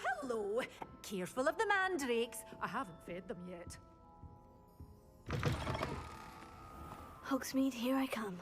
hello. Careful of the mandrakes. I haven't fed them yet. Hogsmeade, here I come.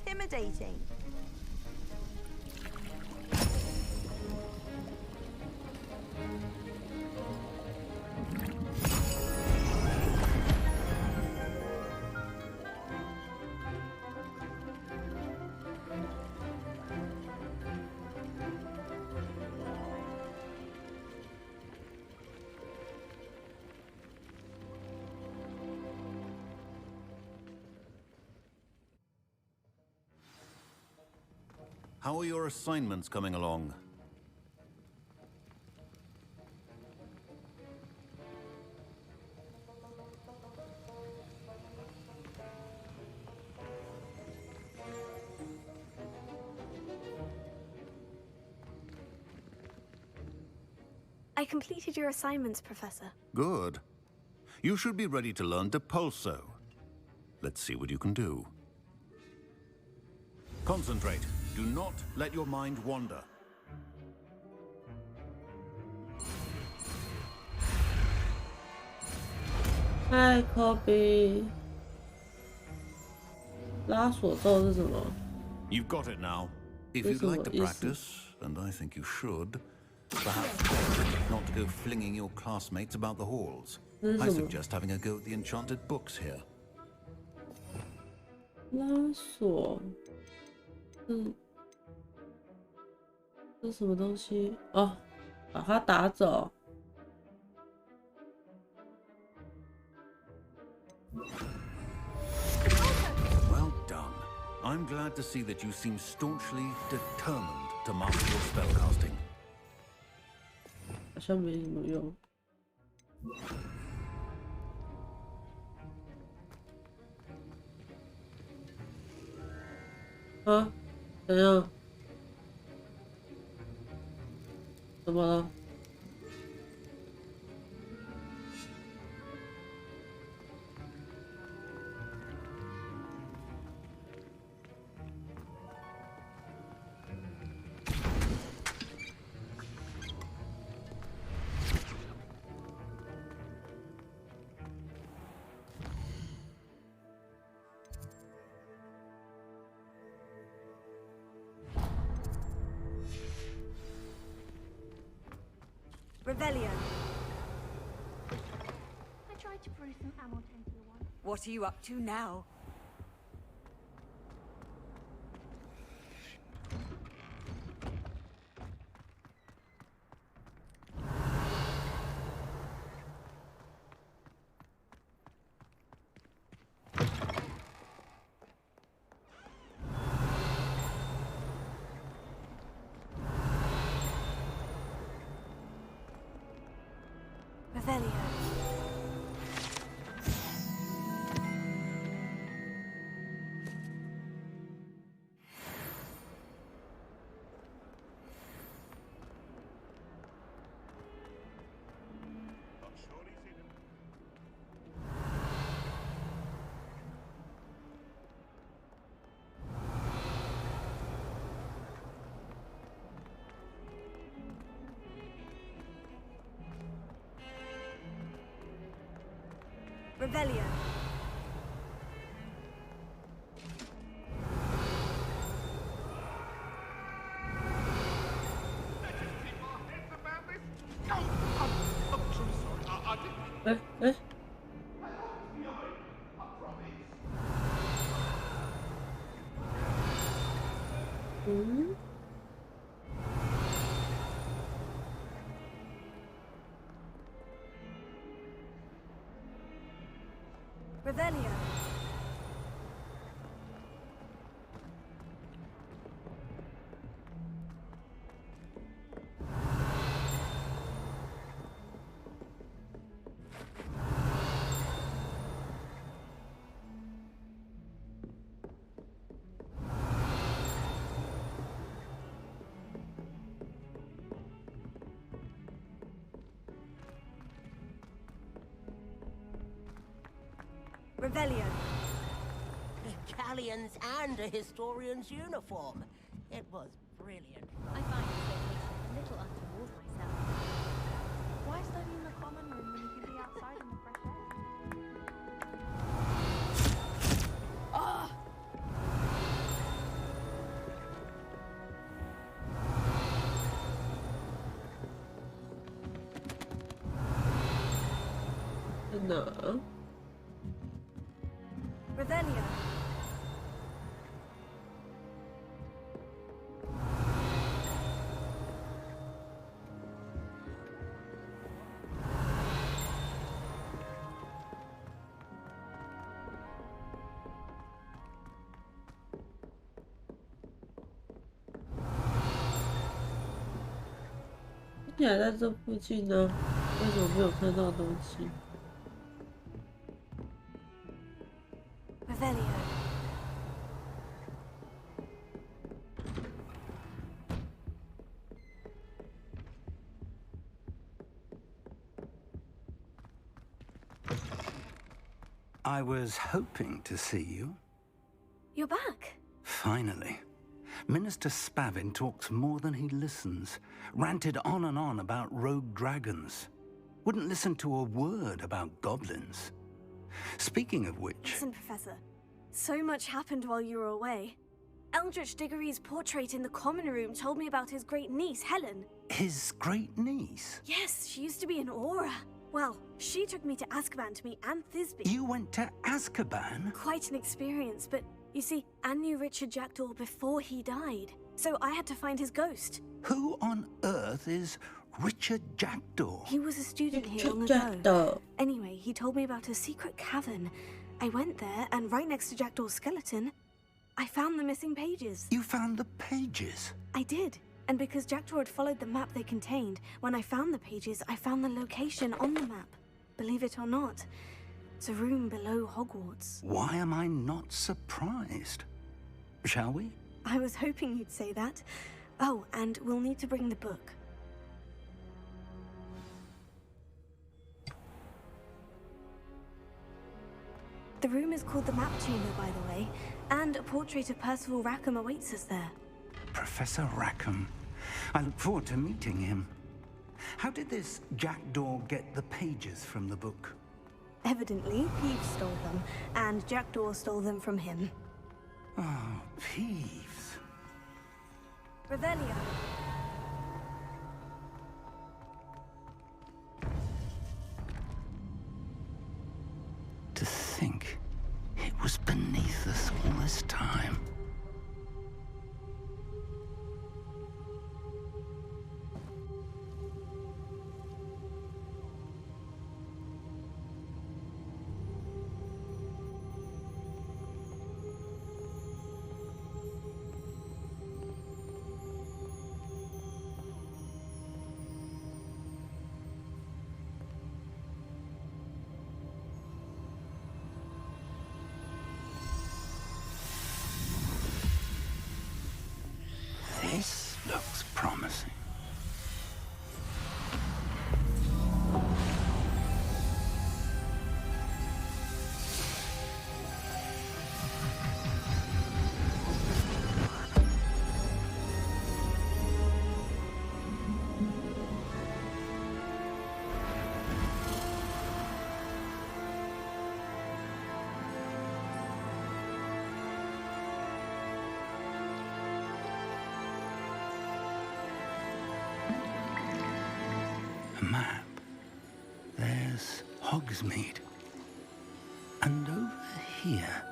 Intimidating. How are your assignments coming along? I completed your assignments, Professor. Good. You should be ready to learn Depulso. Let's see what you can do. Concentrate. Do not let your mind wander. Hi, Kobe. 拉锁咒是什么？ You've got it now. If you'd like to practice, and I think you should, perhaps not to go flinging your classmates about the halls. I suggest having a go at the enchanted books here. 拉锁，这是什么东西？哦，把它打走。Well done. I'm glad to see that you seem staunchly determined to master your spellcasting. 好像没什么用。啊？怎样？怎么了？ Revelio. I tried to brew some Amortentia once. What are you up to now? Revelio. Revelio. Eh? Hmm? Revelio. Revelio. Galleons and a historian's uniform. It was brilliant. I find this location a little untoward myself. Why study in the common room when you can be outside in the fresh air? No. Revelio.你还在这附近呢，为什么没有看到东西？ Revelio. I was hoping to see you. You're back. Finally. Minister Spavin talks more than he listens. Ranted on and on about rogue dragons. Wouldn't listen to a word about goblins. Speaking of which... Listen, Professor. So much happened while you were away. Eldritch Diggory's portrait in the common room told me about his great niece, Helen. His great niece? Yes, she used to be an Aura. Well, she took me to Azkaban to meet Anne Thisbe. You went to Azkaban? Quite an experience, but you see, Anne knew Richard Jackdaw before he died, so I had to find his ghost. Who on earth is Richard Jackdaw? He was a student here long Jackdaw. ago. Anyway, he told me about a secret cavern. I went there, and right next to Jackdaw's skeleton, I found the missing pages. You found the pages? I did. And because Jackdaw had followed the map they contained, when I found the pages, I found the location on the map. Believe it or not, it's a room below Hogwarts. Why am I not surprised? Shall we? I was hoping you'd say that. Oh, and we'll need to bring the book. The room is called the Map Chamber, by the way, and a portrait of Percival Rackham awaits us there. Professor Rackham. I look forward to meeting him. How did this Jackdaw get the pages from the book? Evidently, Peeves stole them, and Jackdaw stole them from him. Oh, Peeves. Revelio. To think it was beneath us all this time. This looks promising. A map. There's Hogsmeade. And over here,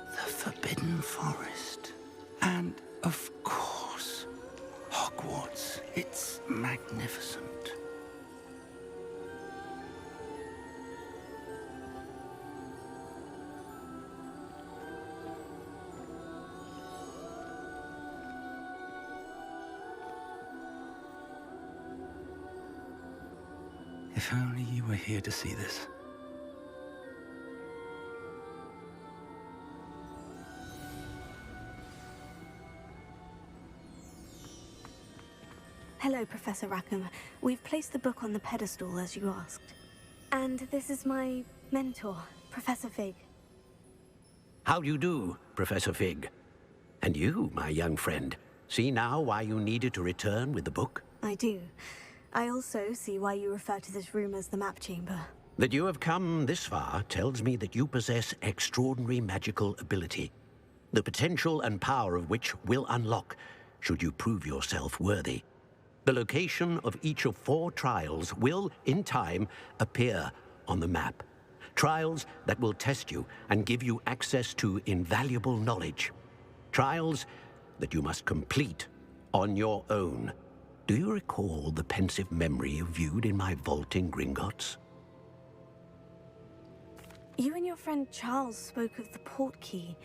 the Forbidden Forest. And, of course, Hogwarts. It's magnificent. If only you were here to see this. Hello, Professor Rackham. We've placed the book on the pedestal, as you asked. And this is my mentor, Professor Fig. How do you do, Professor Fig? And you, my young friend, see now why you needed to return with the book? I do. I also see why you refer to this room as the map chamber. That you have come this far tells me that you possess extraordinary magical ability, the potential and power of which will unlock should you prove yourself worthy. The location of each of 4 trials will, in time, appear on the map. Trials that will test you and give you access to invaluable knowledge. Trials that you must complete on your own. Do you recall the pensive memory you viewed in my vault in Gringotts? You and your friend Charles spoke of the port key,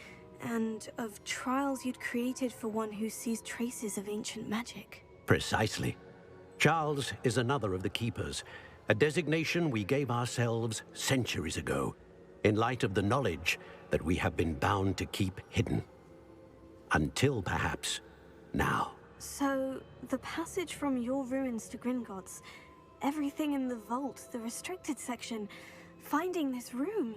and of trials you'd created for one who sees traces of ancient magic. Precisely. Charles is another of the Keepers, a designation we gave ourselves centuries ago, in light of the knowledge that we have been bound to keep hidden. Until, perhaps, now. So, the passage from your ruins to Gringotts, everything in the vault, the restricted section, finding this room,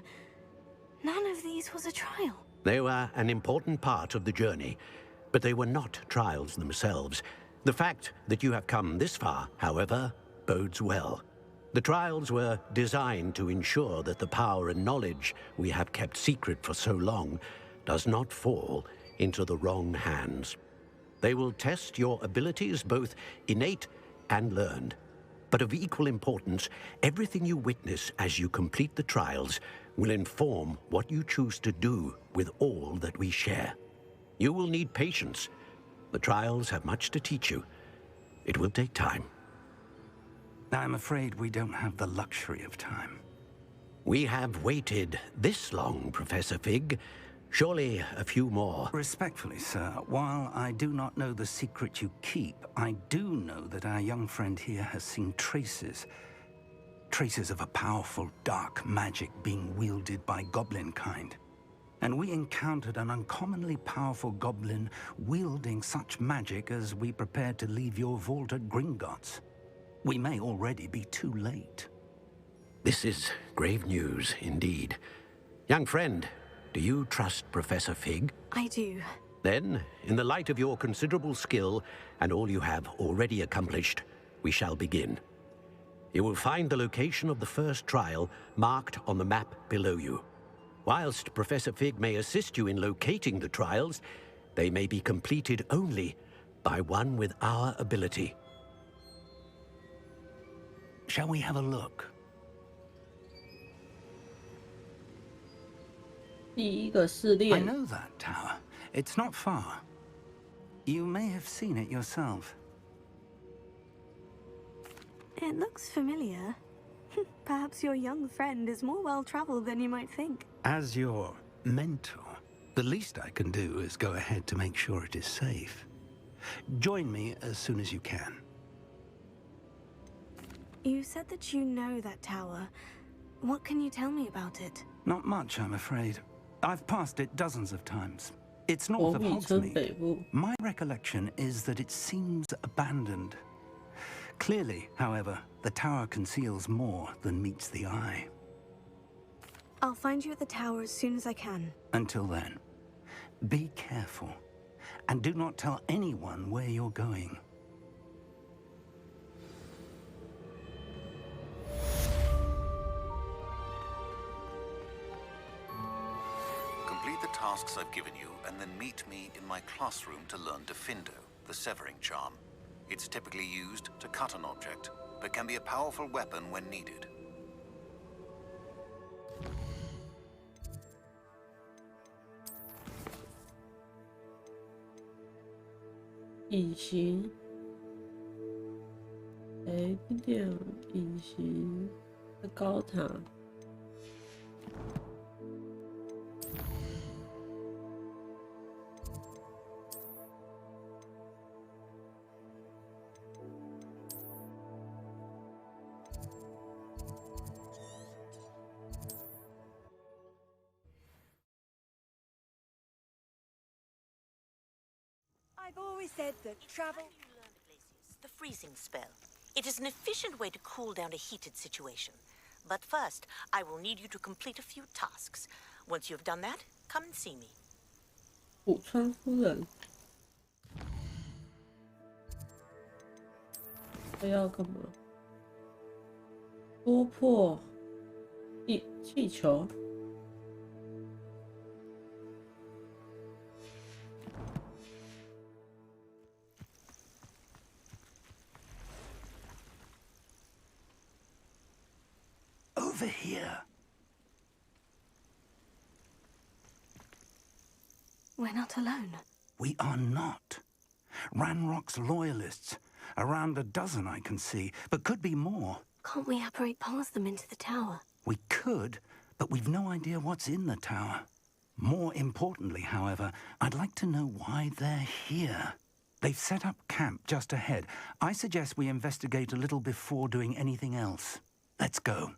none of these was a trial. They were an important part of the journey, but they were not trials themselves. The fact that you have come this far, however, bodes well. The trials were designed to ensure that the power and knowledge we have kept secret for so long does not fall into the wrong hands. They will test your abilities, both innate and learned. But of equal importance, everything you witness as you complete the trials will inform what you choose to do with all that we share. You will need patience. The trials have much to teach you. It will take time. I'm afraid we don't have the luxury of time. We have waited this long, Professor Fig. Surely a few more. Respectfully, sir, while I do not know the secret you keep, I do know that our young friend here has seen traces of a powerful dark magic being wielded by goblin kind. And we encountered an uncommonly powerful goblin wielding such magic as we prepared to leave your vault at Gringotts. We may already be too late. This is grave news indeed. Young friend, do you trust Professor Fig? I do. Then, in the light of your considerable skill and all you have already accomplished, we shall begin. You will find the location of the first trial marked on the map below you. Whilst Professor Fig may assist you in locating the trials, they may be completed only by one with our ability. Shall we have a look? 第一个试 I 炼， know that tower. It's not far. You may have seen it yourself. It looks familiar. Perhaps your young friend is more well-traveled than you might think. As your mentor, the least I can do is go ahead to make sure it is safe. Join me as soon as you can. You said that you know that tower. What can you tell me about it? Not much, I'm afraid. I've passed it dozens of times. It's 火 north of 米村 Hogsmeade. 北部。 My recollection is that it seems abandoned. Clearly, however, the tower conceals more than meets the eye. I'll find you at the tower as soon as I can. Until then, be careful, and do not tell anyone where you're going. Complete the tasks I've given you, and then meet me in my classroom to learn Defindo, the severing charm. It's typically used to cut an object, but can be a powerful weapon when needed. 隐形，点隐形的高塔。I've always said that travel... The freezing spell. It is an efficient way to cool down a heated situation. But first, I will need you to complete a few tasks. Once you've done that, come and see me. 古川夫人，他要干嘛？突破气球。Over here. We're not alone. We are not. Ranrock's loyalists. Around a dozen I can see, but could be more. Can't we apparate past them into the tower? We could, but we've no idea what's in the tower. More importantly, however, I'd like to know why they're here. They've set up camp just ahead. I suggest we investigate a little before doing anything else. Let's go.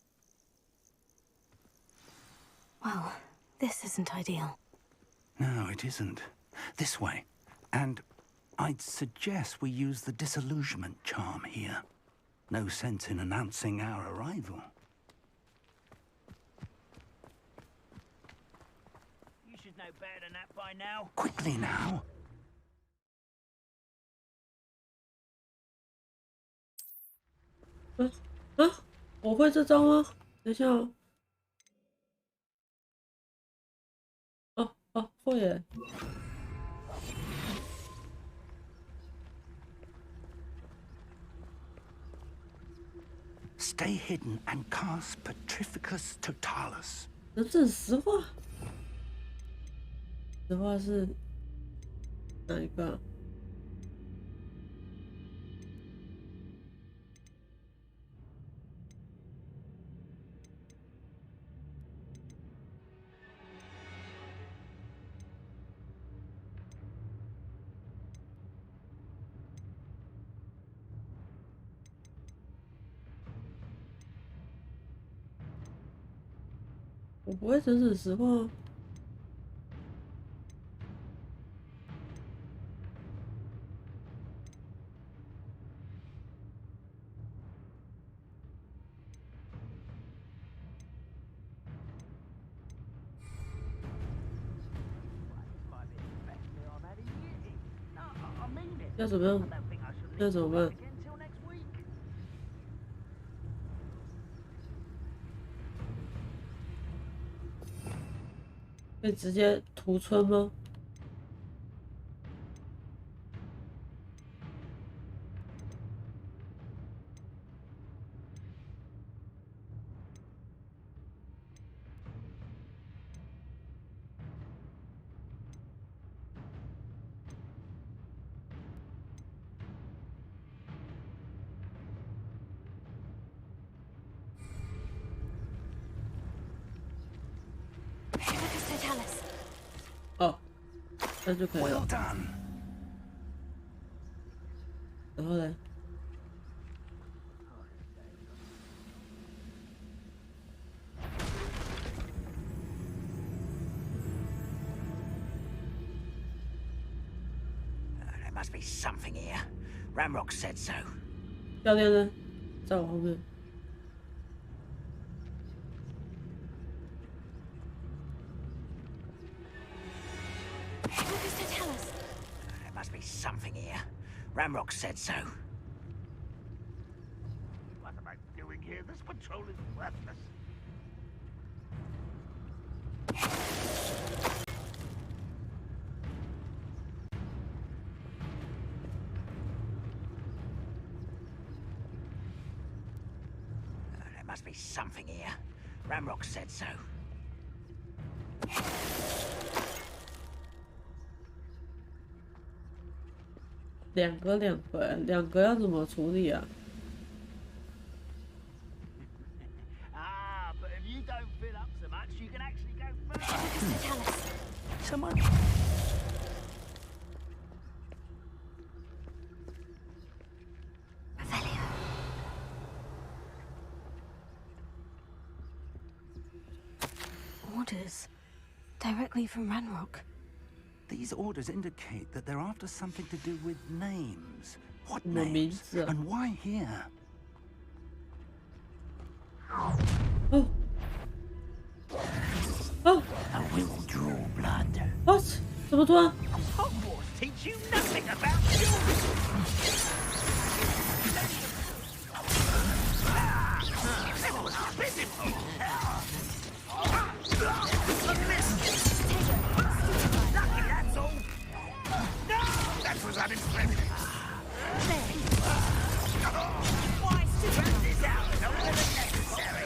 Well, this isn't ideal. No, it isn't. This way. And I'd suggest we use the disillusionment charm here. No sense in announcing our arrival. You should know better than that by now. Quickly now. 我会这招吗？等一下哦。会耶。Stay hidden and cast Petrificus Totalis. 这是实话。实话是哪一个？我不会整整实话。要怎么样？要怎么办？可以直接屠村吗？哦，那就可以了。 Well done. 然后呢？ There must be something here. Ramrock said so. 教练呢？在我后面。 There must be something here. Ramrock said so. What am I doing here? This patrol is worthless. There must be something here. Ramrock said so. 两个要怎么处理啊？ Ah, but if you don't fill up so much, you can actually go first. Someone. Orders. Directly from Ranrock. These orders indicate that they're after something to do with names. What No names? means, And why here? Oh. Oh. A 怎么突然？ Hogwarts teach you nothing about jewelry. That was pitiful. Look at this. Lucky, that's all. No, that was unimpressive. Why stupid? This out longer than necessary.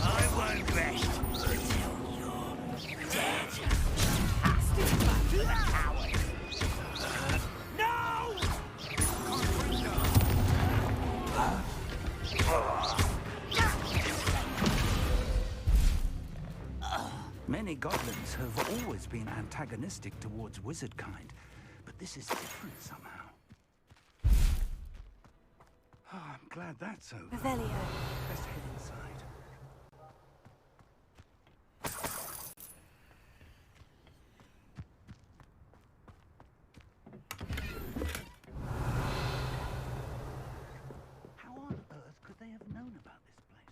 I won't rest until you're dead. To the coward. No! Many goblins have always been antagonistic towards wizard kind, but this is different somehow. Oh, I'm glad that's over. Revelio. Let's head inside. How on earth could they have known about this place?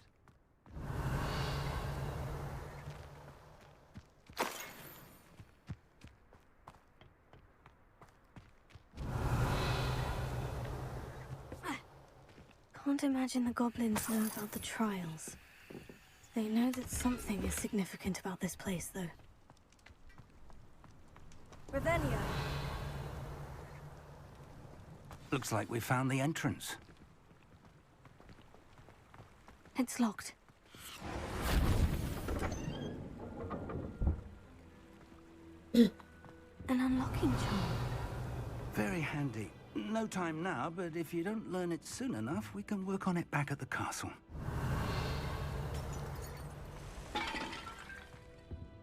Can't imagine the goblins know about the trials. They know that something is significant about this place, though. Revelio. Looks like we found the entrance. It's locked. An unlocking charm. Very handy. No time now, but if you don't learn it soon enough, we can work on it back at the castle.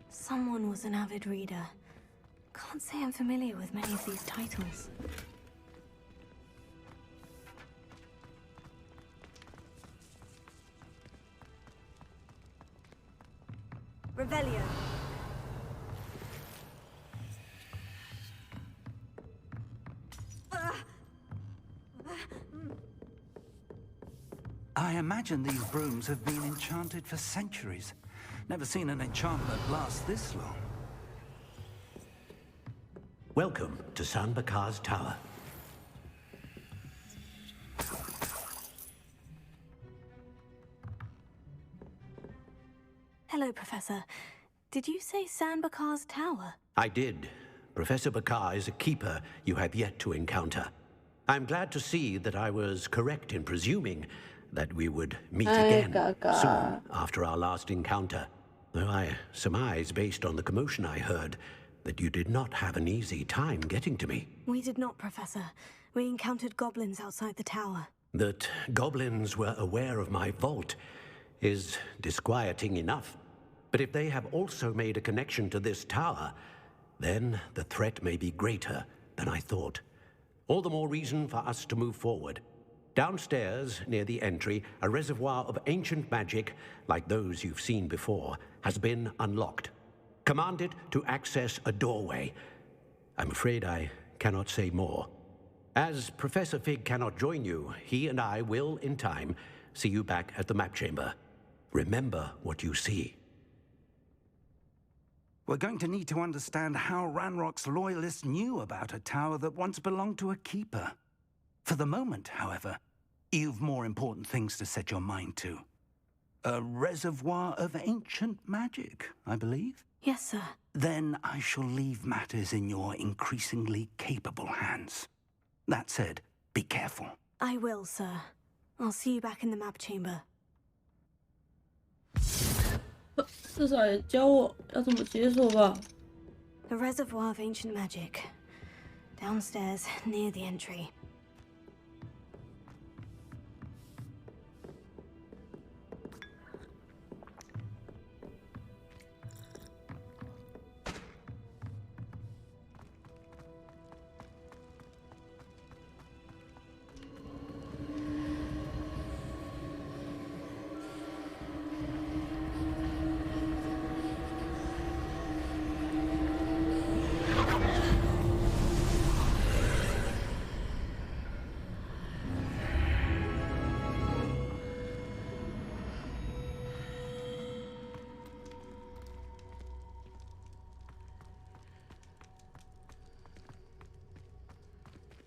Someone was an avid reader. Can't say I'm familiar with many of these titles. Revelio. I imagine these brooms have been enchanted for centuries. Never seen an enchantment last this long. Welcome to San Bakar's Tower. Hello, Professor. Did you say San Bakar's Tower? I did. Professor Bakar is a keeper you have yet to encounter. I'm glad to see that I was correct in presuming that we would meet again soon after our last encounter. Though I surmise, based on the commotion I heard, that you did not have an easy time getting to me. We did not, Professor. We encountered goblins outside the tower. That goblins were aware of my vault is disquieting enough. But if they have also made a connection to this tower, then the threat may be greater than I thought. All the more reason for us to move forward. Downstairs, near the entry, a reservoir of ancient magic, like those you've seen before, has been unlocked. Command it to access a doorway. I'm afraid I cannot say more. As Professor Fig cannot join you, he and I will, in time, see you back at the map chamber. Remember what you see. We're going to need to understand how Ranrock's loyalists knew about a tower that once belonged to a keeper. For the moment, however, you've more important things to set your mind to. A reservoir of ancient magic, I believe? Yes, sir. Then I shall leave matters in your increasingly capable hands. That said, be careful. I will, sir. I'll see you back in the map chamber. 至少也教我要怎么解锁吧。 The reservoir of ancient magic. Downstairs, near the entry.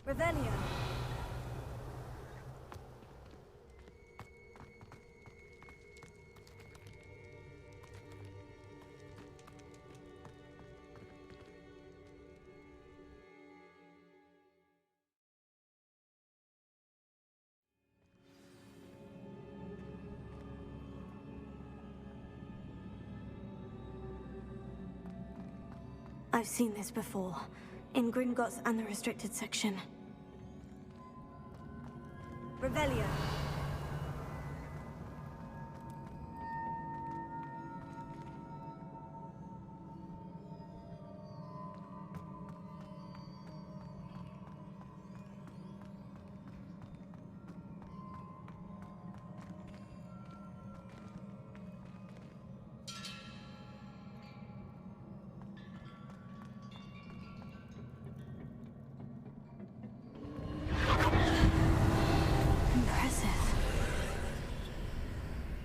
Revelio. I've seen this before, in Gringotts and the restricted section. Revelio.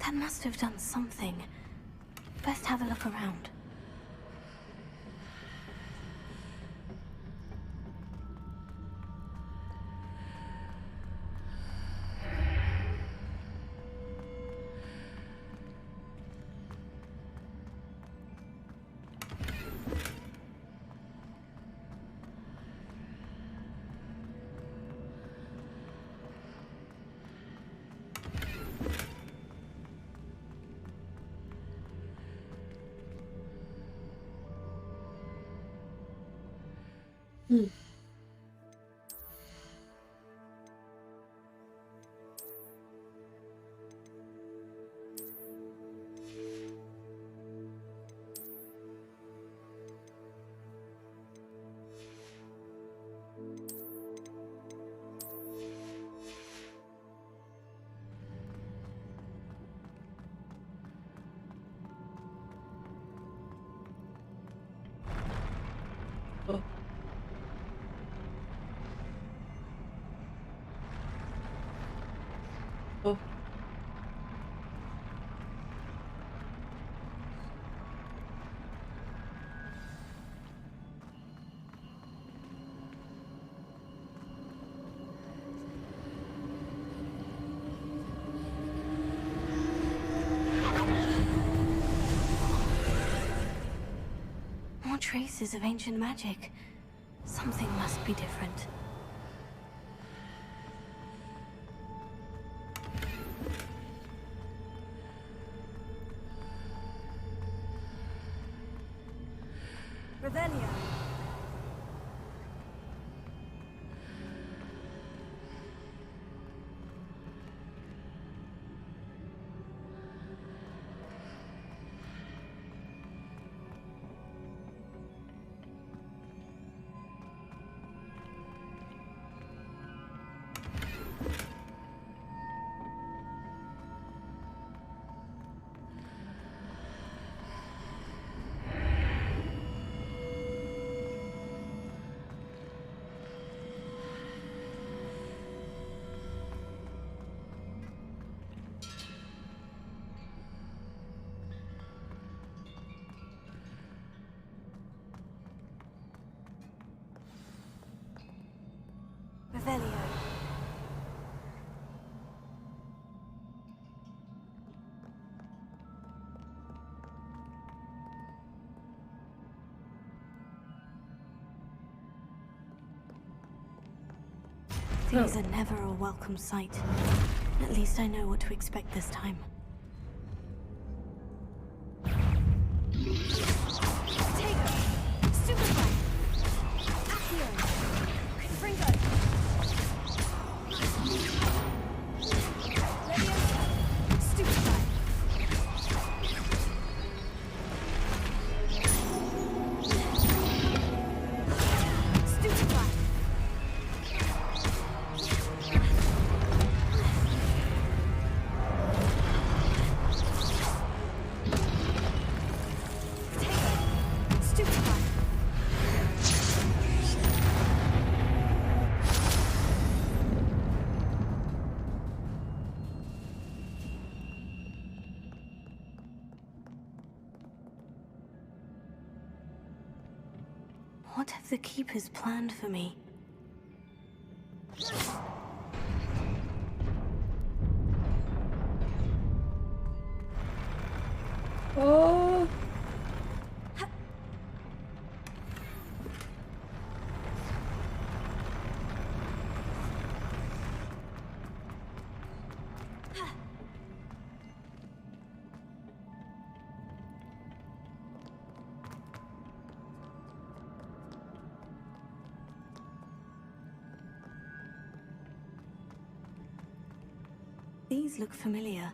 That must have done something. Best have a look around. Oh. Oh. More traces of ancient magic. Something must be different. Revelio. Revelio. These are never a welcome sight. At least I know what to expect this time. What have the Keepers planned for me? 哦。These look familiar.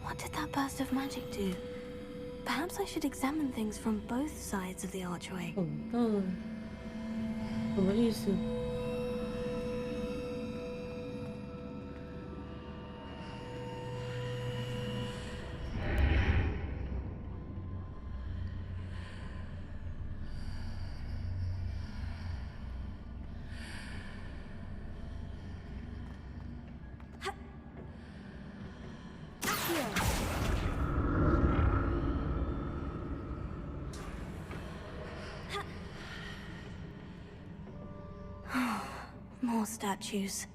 What did that burst of magic do? Perhaps I should examine things from both sides of the archway. 懂到了，什么意思？More statues.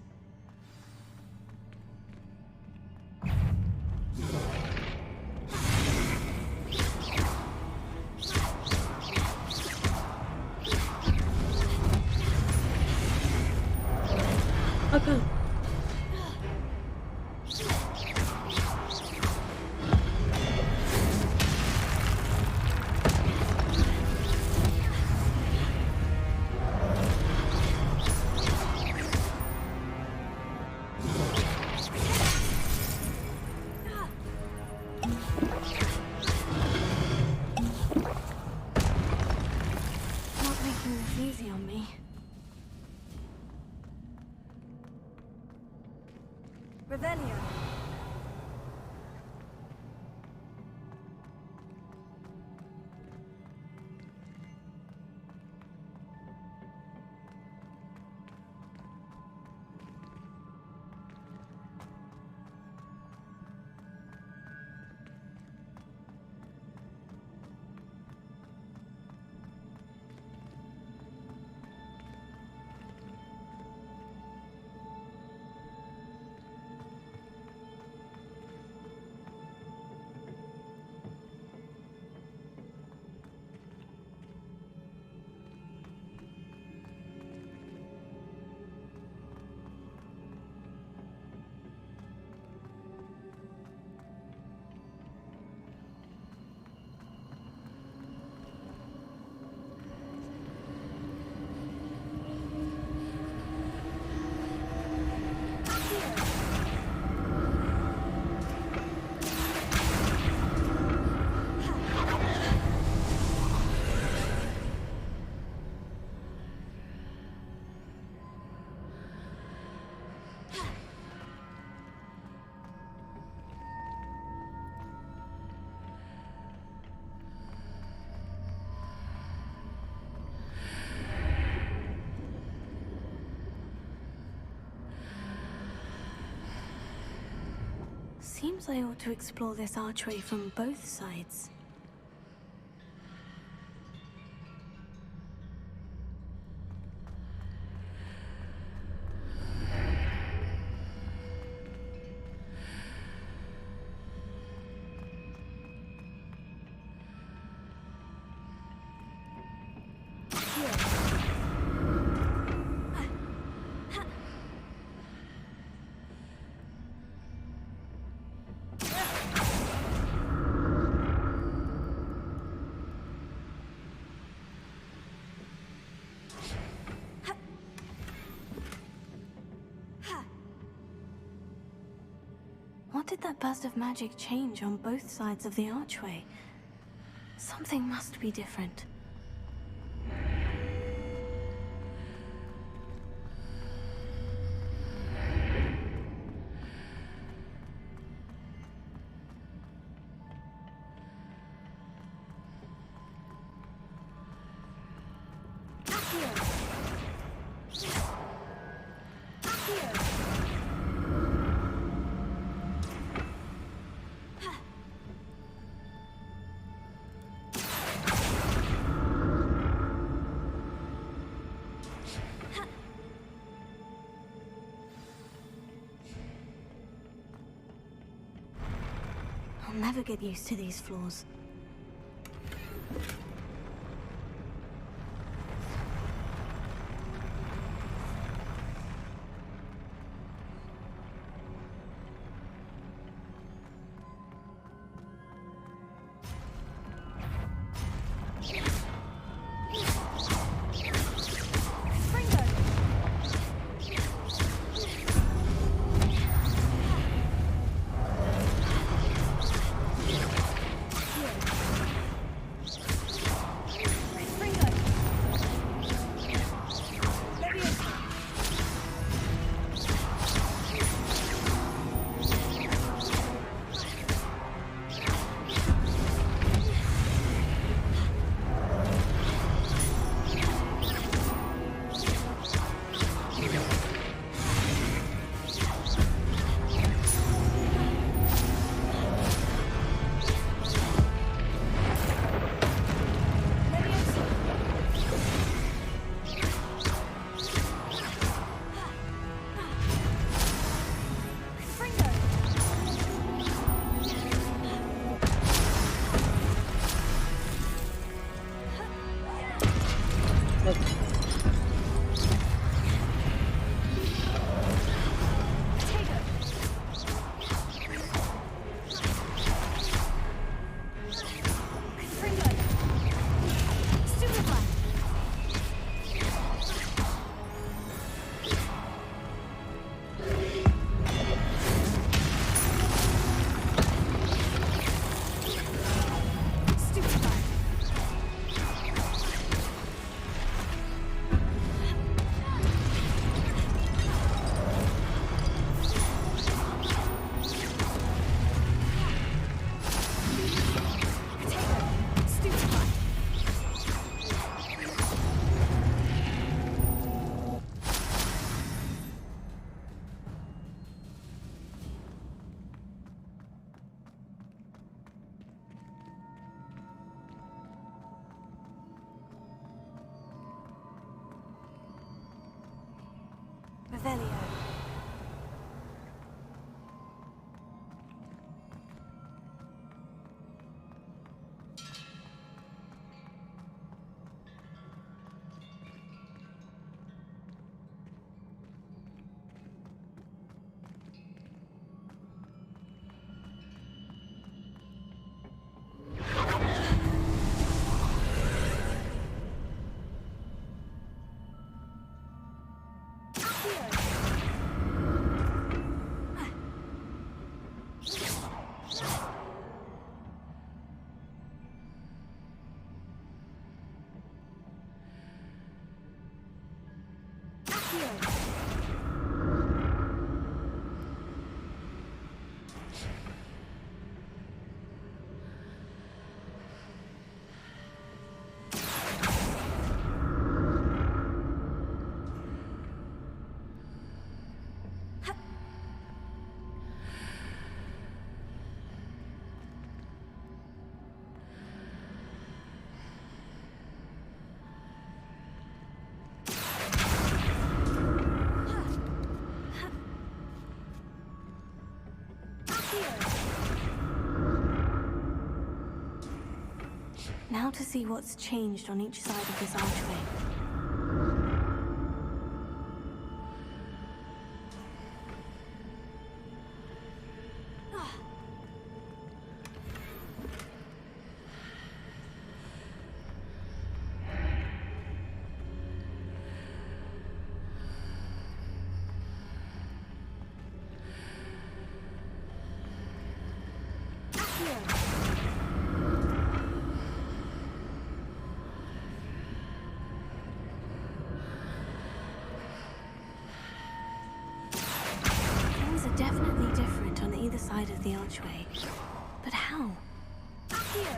Okay. Not making this easy on me. Revelio. Seems I ought to explore this archway from both sides. did that burst of magic change on both sides of the archway? Something must be different. I'll never get used to these floors. Revelio. Now to see what's changed on each side of this archway. side of the archway. But how? Here!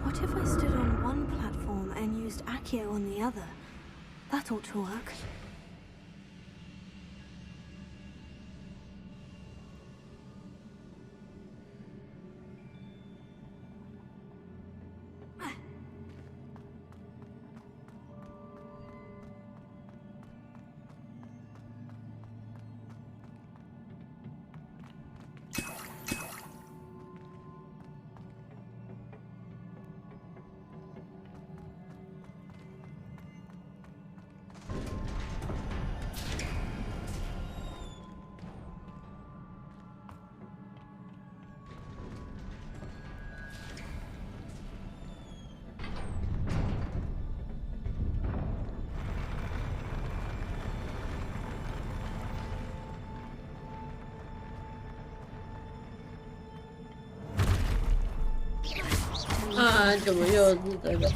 What if I stood on one platform and used Accio on the other? That ought to work.啊，怎么又是这个？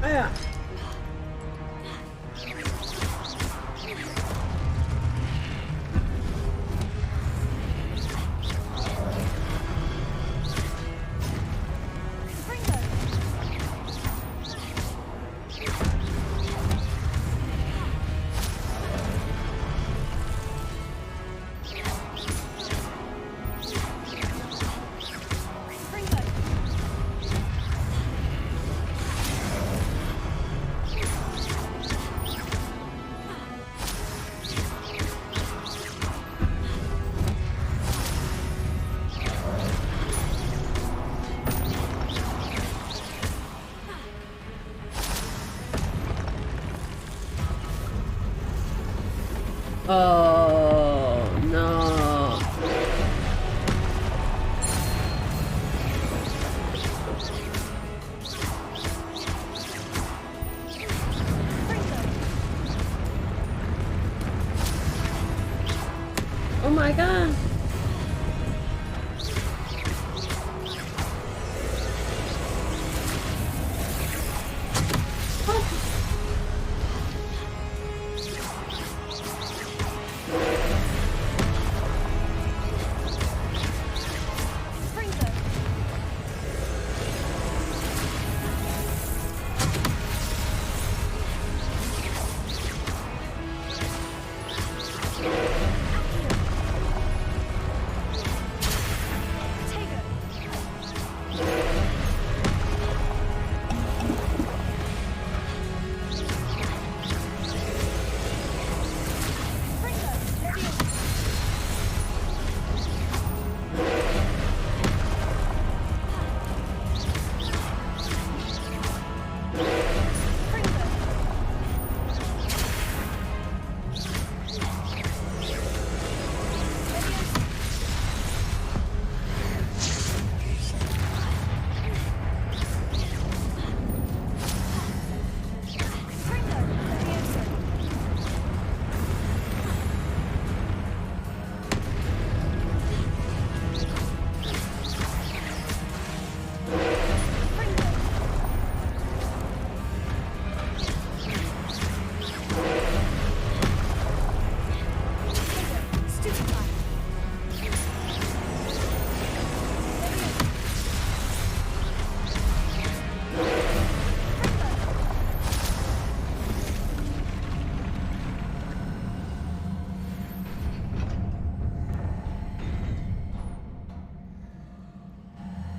哎呀！ Oh no. Oh my god.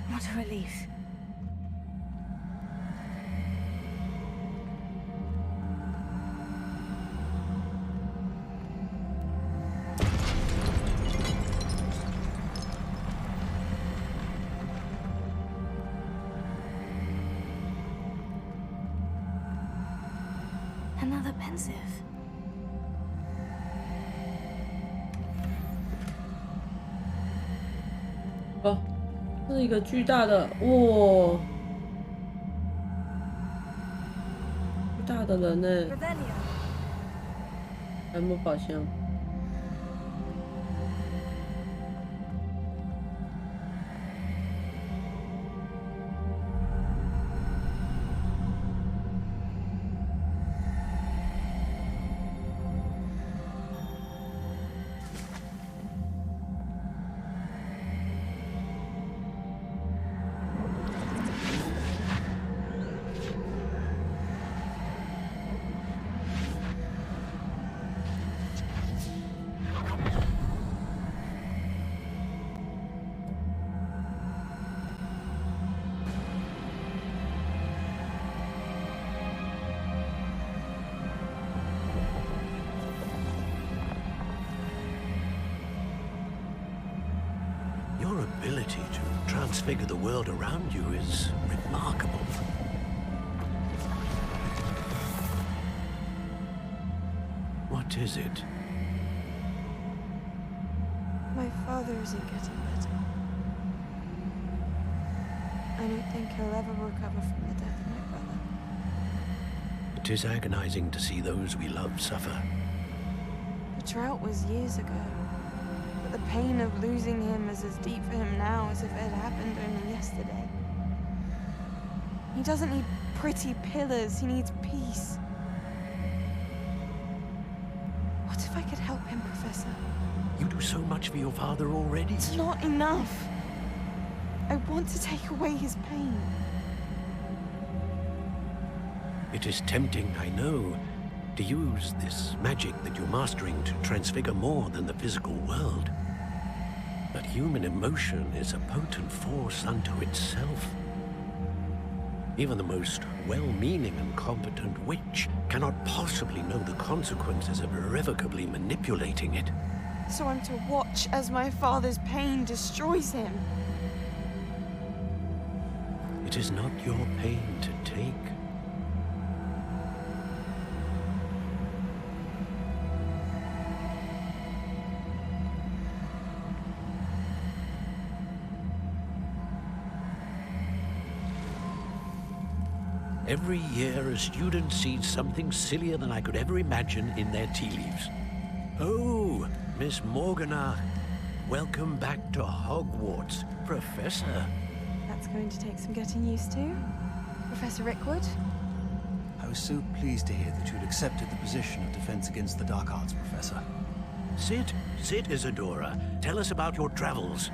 What a relief. Another pensive. 哦，这是一个巨大的哇，巨大的人呢， Revelio. 还魔法箱。Your ability to transfigure the world around you is remarkable. What is it? My father isn't getting better. I don't think he'll ever recover from the death of my brother. It is agonizing to see those we love suffer. The drought was years ago. But the pain of losing him is as deep for him now as if it had happened only yesterday. He doesn't need pretty pillars, he needs peace. What if I could help him, Professor? You do so much for your father already. It's not enough. I want to take away his pain. It is tempting, I know, to use this magic that you're mastering to transfigure more than the physical world. But human emotion is a potent force unto itself. Even the most well-meaning and competent witch cannot possibly know the consequences of irrevocably manipulating it. So I'm to watch as my father's pain destroys him. It is not your pain to take. Every year, a student sees something sillier than I could ever imagine in their tea leaves. Oh, Miss Morgana, welcome back to Hogwarts, Professor. That's going to take some getting used to. Professor Rickwood? I was so pleased to hear that you'd accepted the position of Defense Against the Dark Arts, Professor. Sit, Isadora. Tell us about your travels.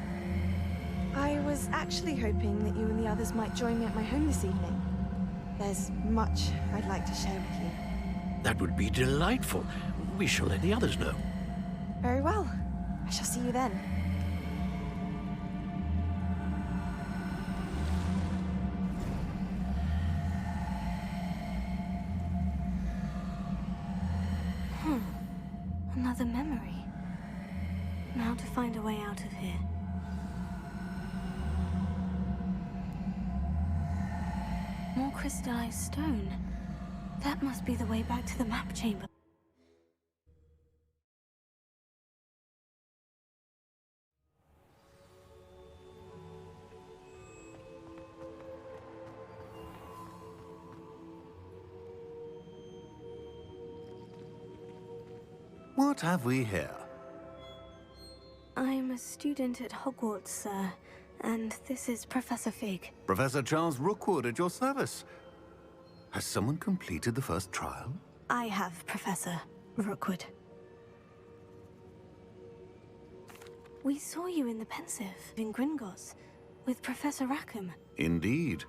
I was actually hoping that you and the others might join me at my home this evening. There's much I'd like to share with you. That would be delightful. We shall let the others know. Very well. I shall see you then. Another memory. Now to find a way out of here. More crystallized stone. That must be the way back to the map chamber. What have we here? I'm a student at Hogwarts, sir. And this is Professor Fig. Professor Charles Rookwood at your service. Has someone completed the first trial? I have, Professor Rookwood. We saw you in the Pensive in Gringotts with Professor Rackham. Indeed.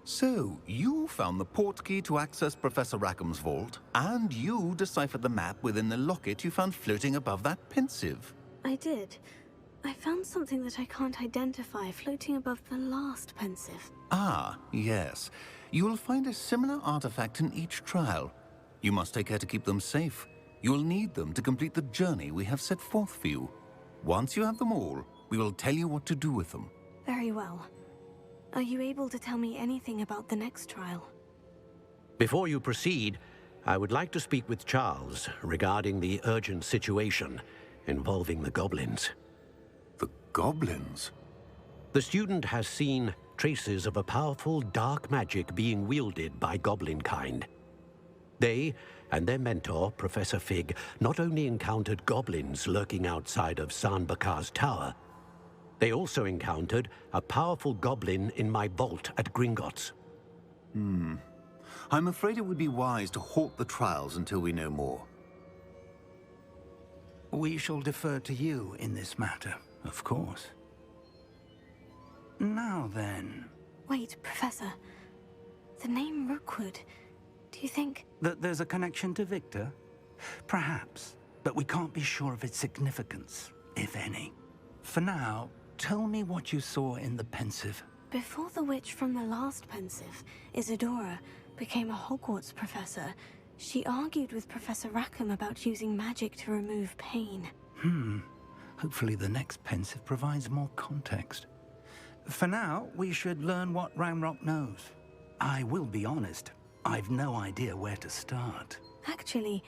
So, you found the portkey to access Professor Rackham's vault, and you deciphered the map within the locket you found floating above that Pensive. I did. I found something that I can't identify floating above the last Pensive. Ah, yes. You will find a similar artifact in each trial. You must take care to keep them safe. You will need them to complete the journey we have set forth for you. Once you have them all, we will tell you what to do with them. Very well. Are you able to tell me anything about the next trial? Before you proceed, I would like to speak with Charles regarding the urgent situation involving the goblins. The goblins? The student has seen traces of a powerful dark magic being wielded by goblin kind. They and their mentor, Professor Fig, not only encountered goblins lurking outside of Sanbakar's tower, they also encountered a powerful goblin in my vault at Gringotts. I'm afraid it would be wise to halt the trials until we know more. We shall defer to you in this matter, of course. Now then... Wait, Professor. The name Rookwood. Do you think... That there's a connection to Victor? Perhaps, but we can't be sure of its significance, if any. For now, tell me what you saw in the Pensive. Before the witch from the last Pensive, Isadora, became a Hogwarts professor, she argued with Professor Rackham about using magic to remove pain. Hopefully the next Pensive provides more context. For now, we should learn what Ranrock knows. I will be honest, I've no idea where to start. Actually,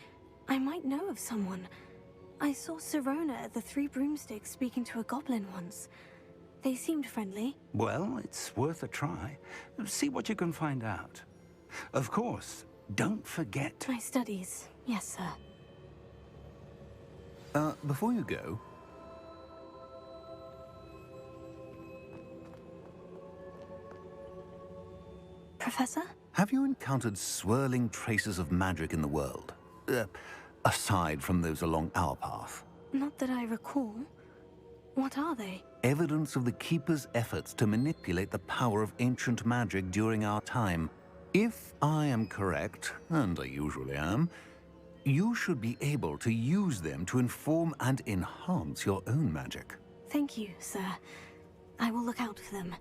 I might know of someone. I saw Sirona at the Three Broomsticks speaking to a goblin once. They seemed friendly. Well, it's worth a try. See what you can find out. Of course, don't forget... My studies, yes, sir. Before you go... Professor? Have you encountered swirling traces of magic in the world? Aside from those along our path? Not that I recall. What are they? Evidence of the Keeper's efforts to manipulate the power of ancient magic during our time. If I am correct, and I usually am, you should be able to use them to inform and enhance your own magic. Thank you, sir. I will look out for them.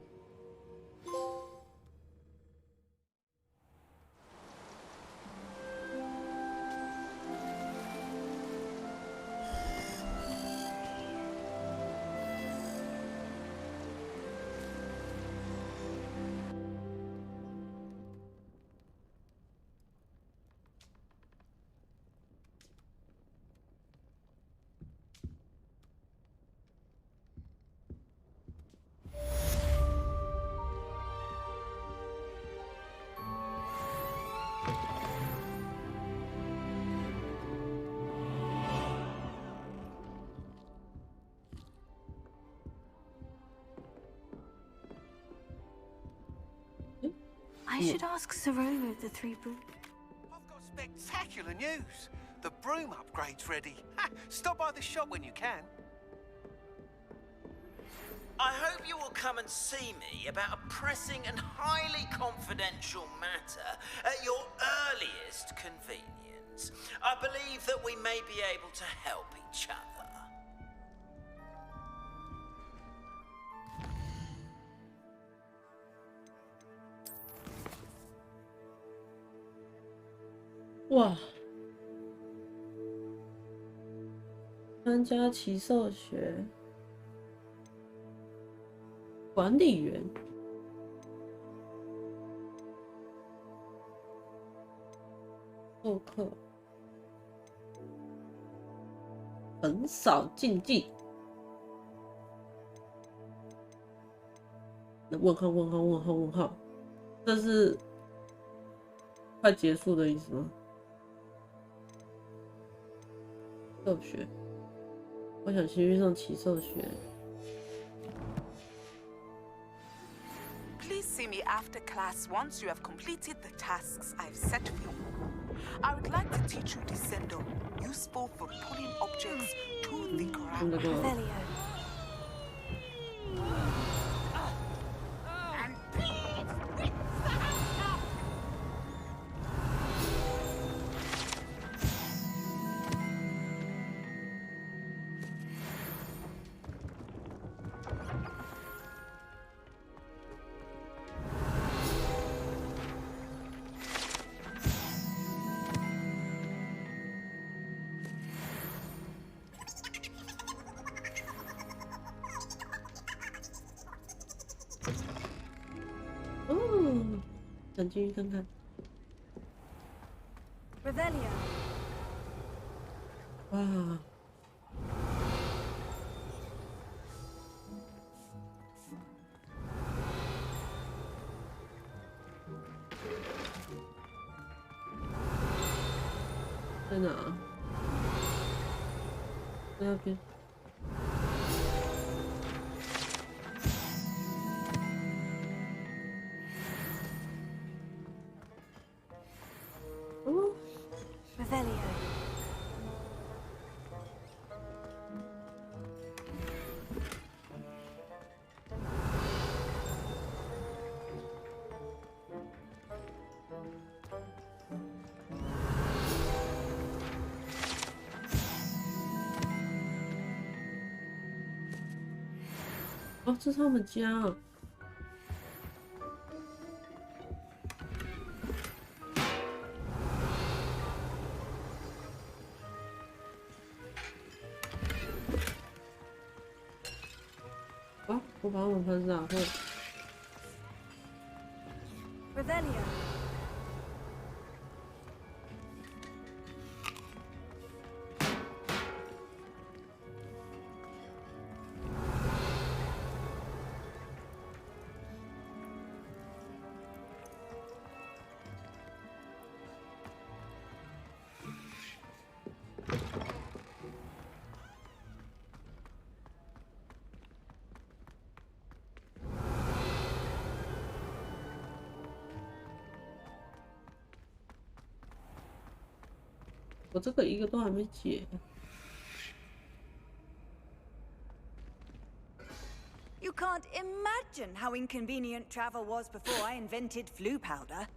I should ask Sirona at the Three Broom. I've got spectacular news. The broom upgrade's ready. Ha! Stop by the shop when you can. I hope you will come and see me about a pressing and highly confidential matter at your earliest convenience. I believe that we may be able to help each other.哇！参加骑兽学管理员，授课，横扫竞技。问号问号问号问号，这是快结束的意思吗？兽学，我想先去上骑兽学。 Please see me after class once you have completed the tasks I've set for you. I would like to teach you Descendo, useful for pulling objects to the ground. Revelio.哦，想进去看看。Revelio. 哇！在哪？在那边。哦。Revelio.哦，这是他们家啊。啊，我把他们分散后。Revelio. 我这个一个都还没解。You can't imagine how inconvenient travel was before I invented flu powder.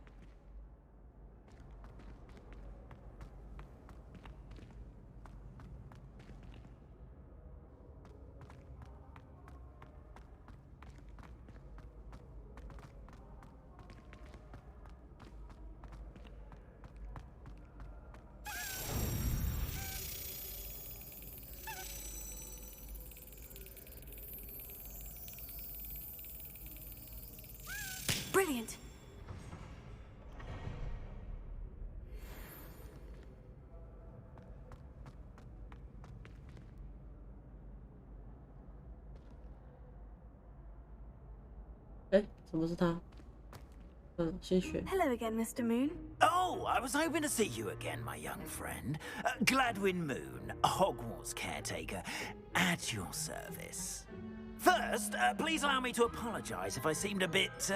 Brilliant. 哎，怎么是他？先选。Hello again, Mr. Moon. Oh, I was hoping to see you again, my young friend. Gladwin Moon, Hogwarts caretaker, at your service. First, please allow me to apologize if I seemed a bit,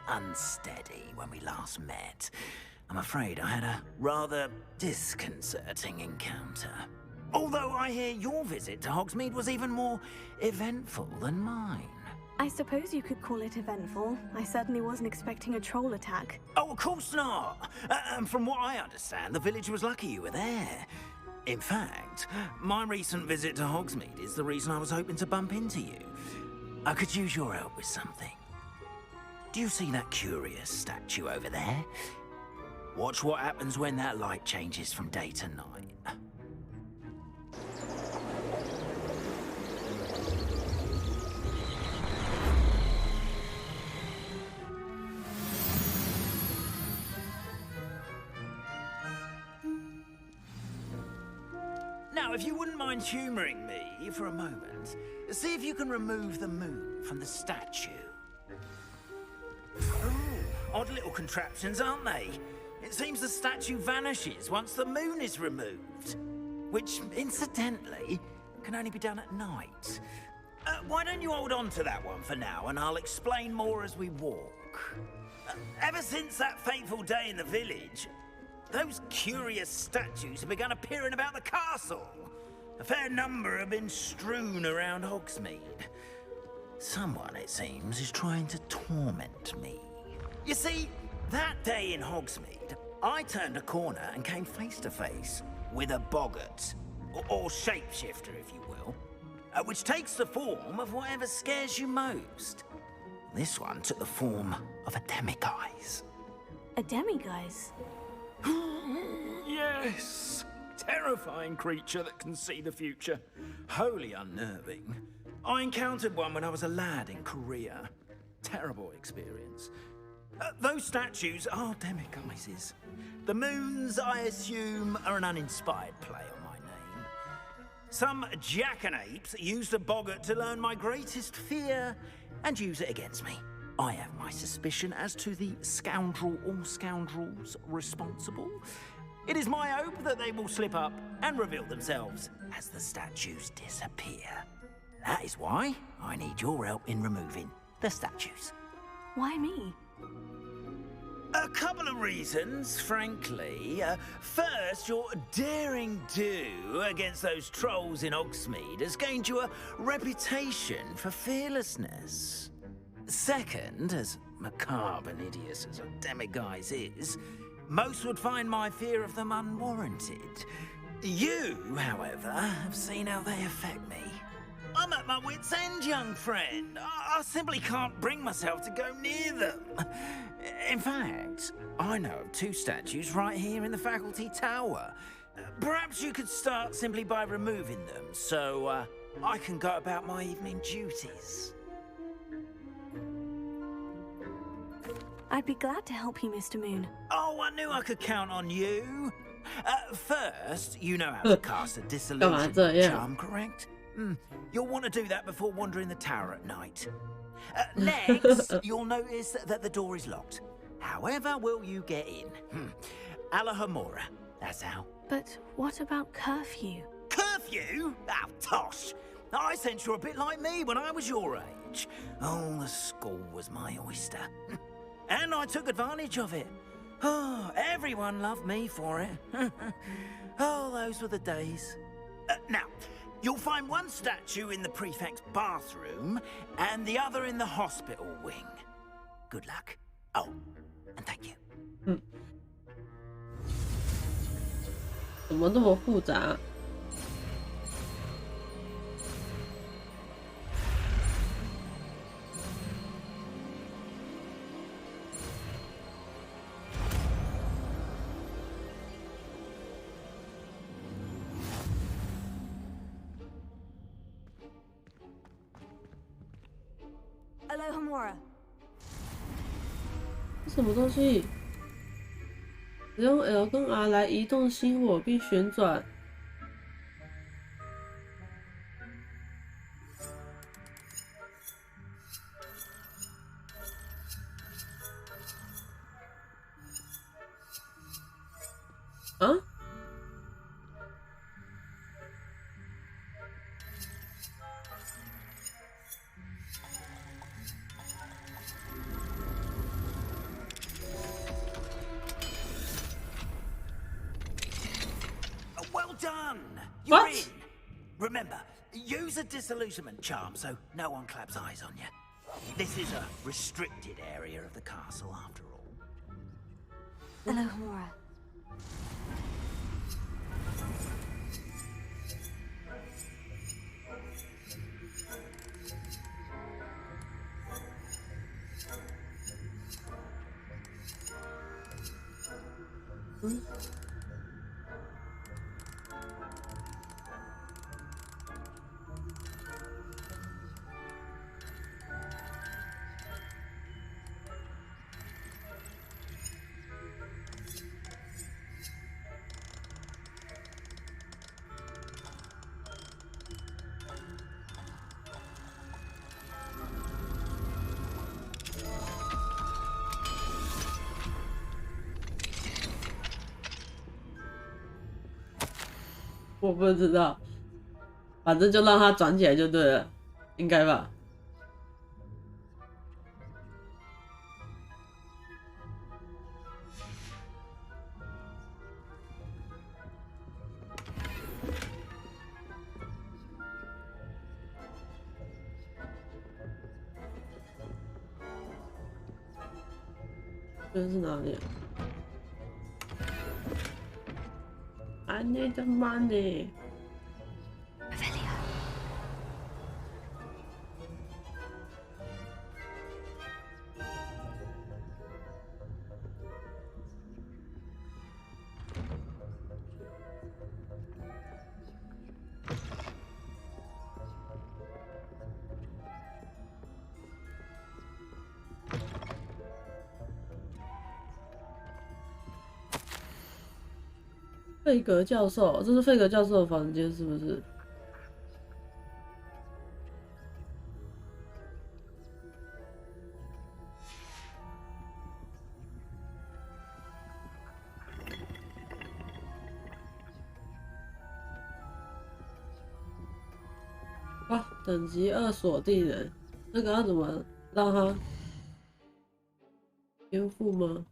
unsteady when we last met. I'm afraid I had a rather disconcerting encounter. Although I hear your visit to Hogsmeade was even more eventful than mine. I suppose you could call it eventful. I certainly wasn't expecting a troll attack. Oh, of course not. And from what I understand, the village was lucky you were there. In fact, my recent visit to Hogsmeade is the reason I was hoping to bump into you. I could use your help with something. Do you see that curious statue over there? Watch what happens when that light changes from day to night. Now, if you wouldn't mind humouring me for a moment, see if you can remove the moon from the statue. Ooh, odd little contraptions, aren't they? It seems the statue vanishes once the moon is removed. Which, incidentally, can only be done at night. Why don't you hold on to that one for now, and I'll explain more as we walk. Ever since that fateful day in the village, those curious statues have begun appearing about the castle. A fair number have been strewn around Hogsmeade. Someone, it seems, is trying to torment me. You see, that day in Hogsmeade, I turned a corner and came face to face with a boggart, or shapeshifter, if you will, which takes the form of whatever scares you most. This one took the form of a demiguise. A demiguise? Yes! Terrifying creature that can see the future. Wholly unnerving. I encountered one when I was a lad in Korea. Terrible experience. Those statues are demiguises. The moons, I assume, are an uninspired play on my name. Some jackanapes used a boggart to learn my greatest fear and use it against me. I have my suspicion as to the scoundrel or scoundrels responsible. It is my hope that they will slip up and reveal themselves as the statues disappear. That is why I need your help in removing the statues. Why me? A couple of reasons, frankly. First, your daring do against those trolls in Hogsmeade has gained you a reputation for fearlessness. Second, as macabre and hideous as a demiguise is, most would find my fear of them unwarranted. You, however, have seen how they affect me. I'm at my wit's end, young friend. I simply can't bring myself to go near them. In fact, I know of 2 statues right here in the faculty tower. Perhaps you could start simply by removing them, so I can go about my evening duties. I'd be glad to help you, Mr. Moon. Oh, I knew I could count on you. First, you know how to cast a disillusion charm, correct? You'll want to do that before wandering the tower at night. Next, you'll notice that the door is locked. However will you get in? Alahomora, that's how. But what about curfew? Curfew? Oh, tosh. I sense you're a bit like me when I was your age. Oh, the school was my oyster. And I took advantage of it. Oh, everyone loved me for it. Oh, those were the days. Now, you'll find one statue in the prefect's bathroom and the other in the hospital wing. Good luck. Oh, and thank you. 怎么那么复杂？ Alohomora. 什么东西？使用 L 跟 R 来移动星火并旋转。啊？ Done! You're in! Remember, use a disillusionment charm so no one claps eyes on you. This is a restricted area of the castle, after all. Alohomora.我不知道，反正就让它转起来就对了，应该吧？这是哪里？I need the money. 费格教授，这是费格教授的房间是不是？哇，等级2锁定人，那个要怎么让他天赋吗？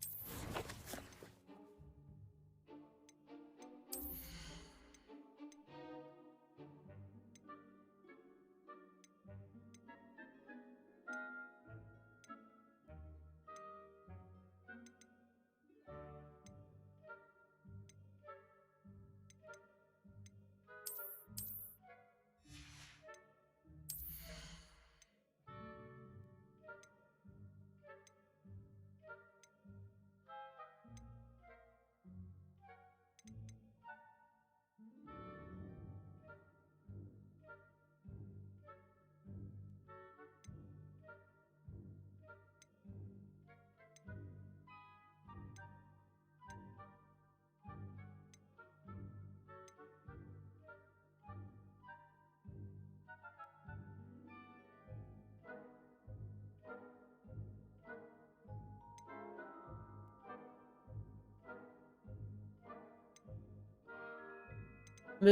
没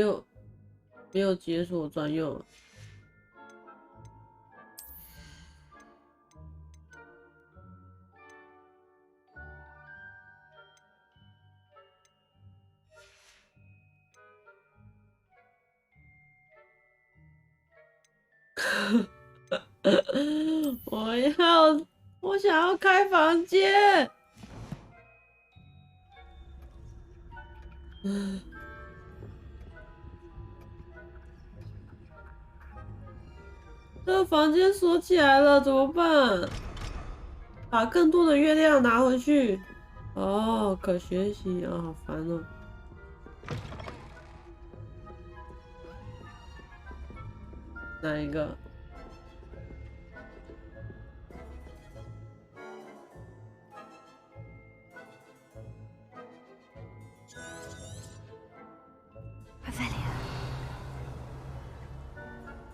有解锁专用。我想要开房间。这个房间锁起来了，怎么办？把更多的月亮拿回去。哦，可学习啊，好烦哦。哪一个？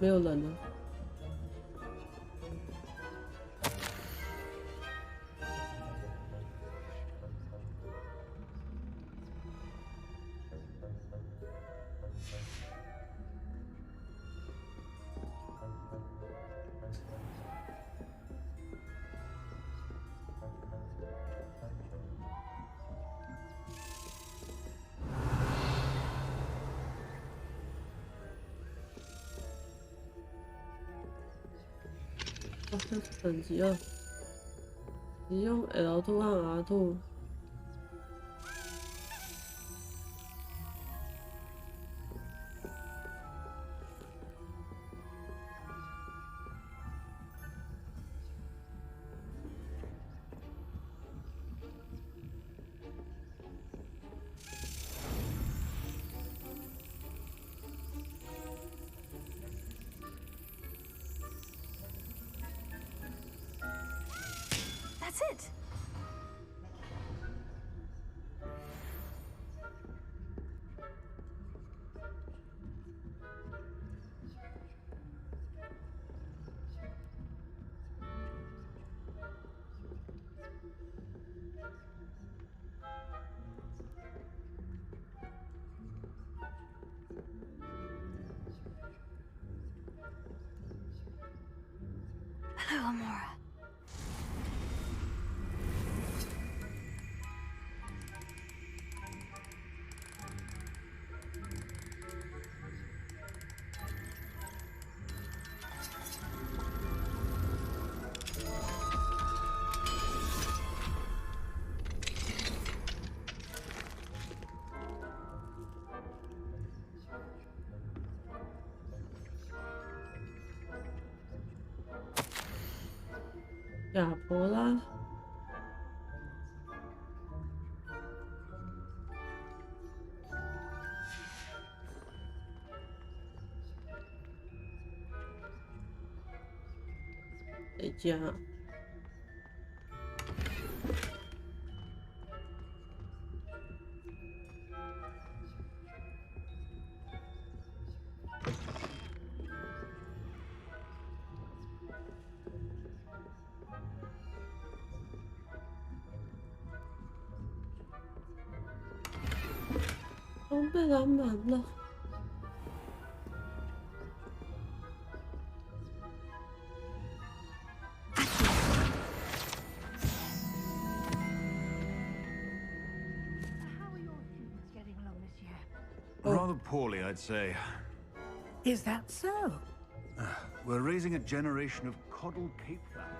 没有人呢。哦，这是等级2，你用 L2 和 R2。That's it. Hello, Amora.亚伯拉。谁家？装备拉满了。Rather poorly, I'd say. Is that so? We're raising a generation of coddled Cape Flappers.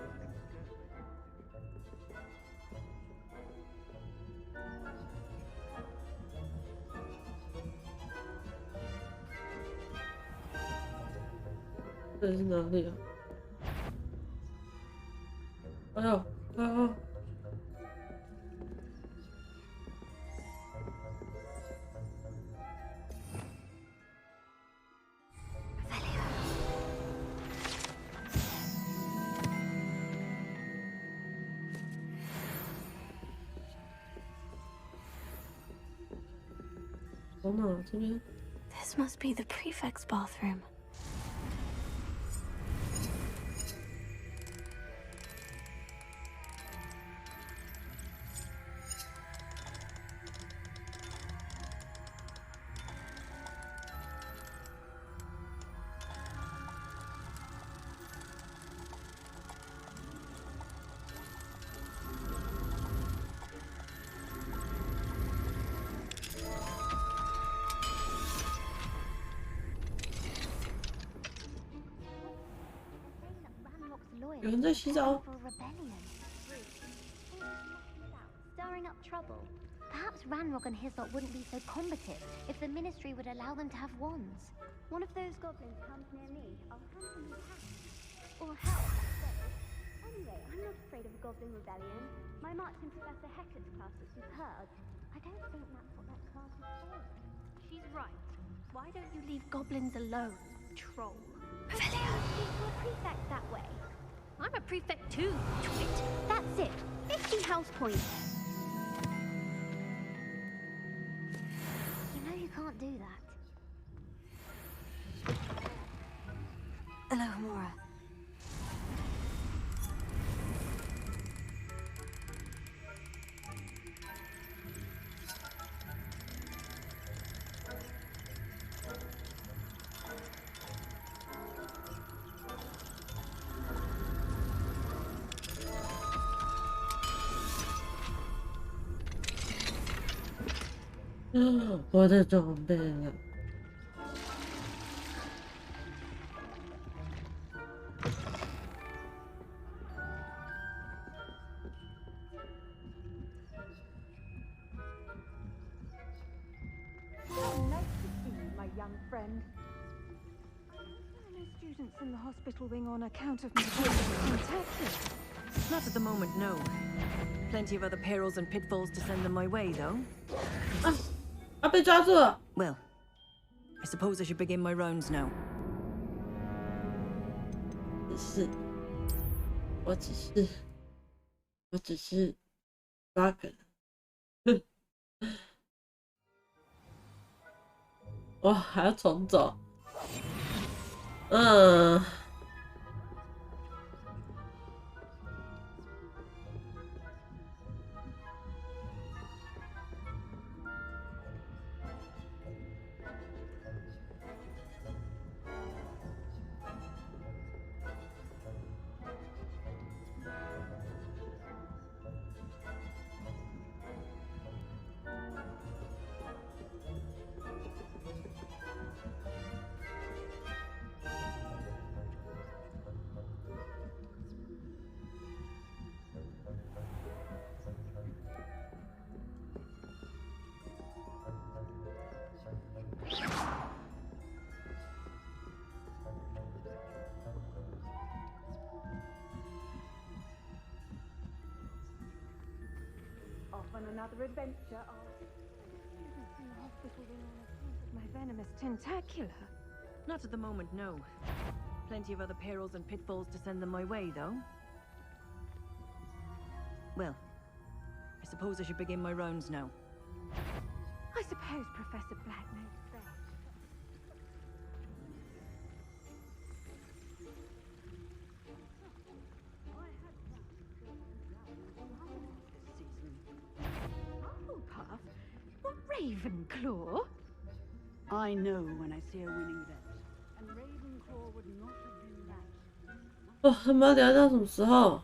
这是哪里啊？哎呦，哎呦！ 从哪？这边？ This must be the prefect's bathroom.有人在洗澡。 Stirring up trouble. Perhaps Ranrock and his lot wouldn't be so combative if the Ministry would allow them to have wands. One of those goblins comes near me, I'll handsomely pass. Or help. Anyway, I'm not afraid of a goblin rebellion. My marks in Professor Hector's class are superb. I don't think that's what that class is for. She's right. Why don't you leave goblins alone, troll? Speak to a prefect that way. I'm a prefect too, twit. That's it. 50 house points. You know you can't do that. Hello, Hamura. Oh, 我的装备了。 Friend. Are there no students in the hospital wing on account of my spectacular? Not at the moment, no. Plenty of other perils and pitfalls to send them my way, though. 被抓住了。 Well, I suppose I should begin my rounds now. 我只是抓梗。哇，还要重走。Off on another adventure. Students in the hospital wing on account of my venomous tentacular. Not at the moment, no. Plenty of other perils and pitfalls to send them my way, though. Well, I suppose I should begin my rounds now. I suppose Professor Black knows best. Hufflepuff? What, Ravenclaw? I know when I see a winning bet, and Ravenclaw would not have been that. 哦，他们要聊到什么时候？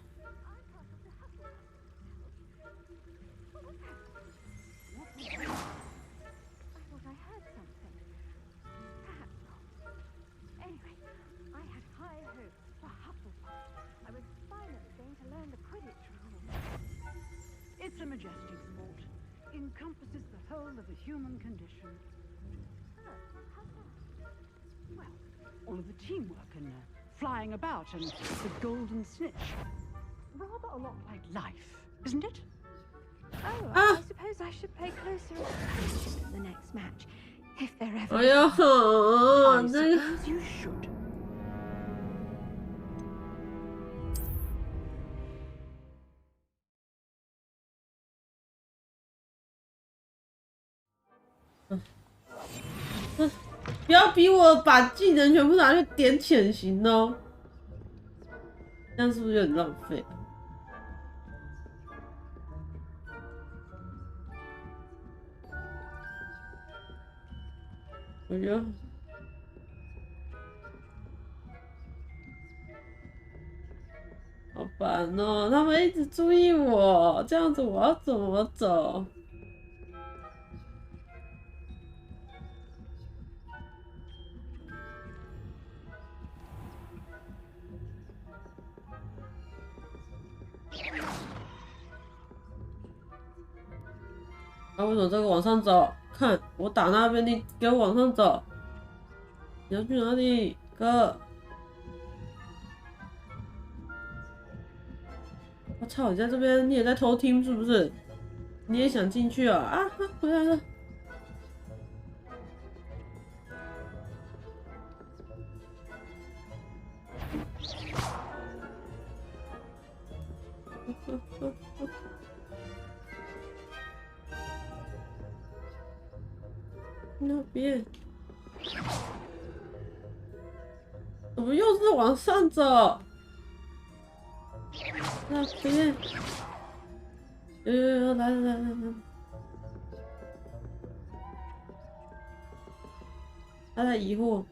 It's a majestic sport. Encompasses the whole of the human condition. Well, all of the teamwork and flying about and the golden snitch. Rather a lot like life, isn't it? Oh, I suppose I should pay closer attention to the next match, if there ever. 哎呀， I suppose you should. 不要逼我把技能全部拿去点潜行哦，这样是不是有点浪费？我觉得好烦哦，他们一直注意我，这样子我要怎么走？ 啊，为什么这个往上走？看我打那边，你给我往上走。你要去哪里，哥？我操！你在这边，你也在偷听是不是？你也想进去啊？啊，回来了。那边怎么又是往上走？那边，来，他在疑惑。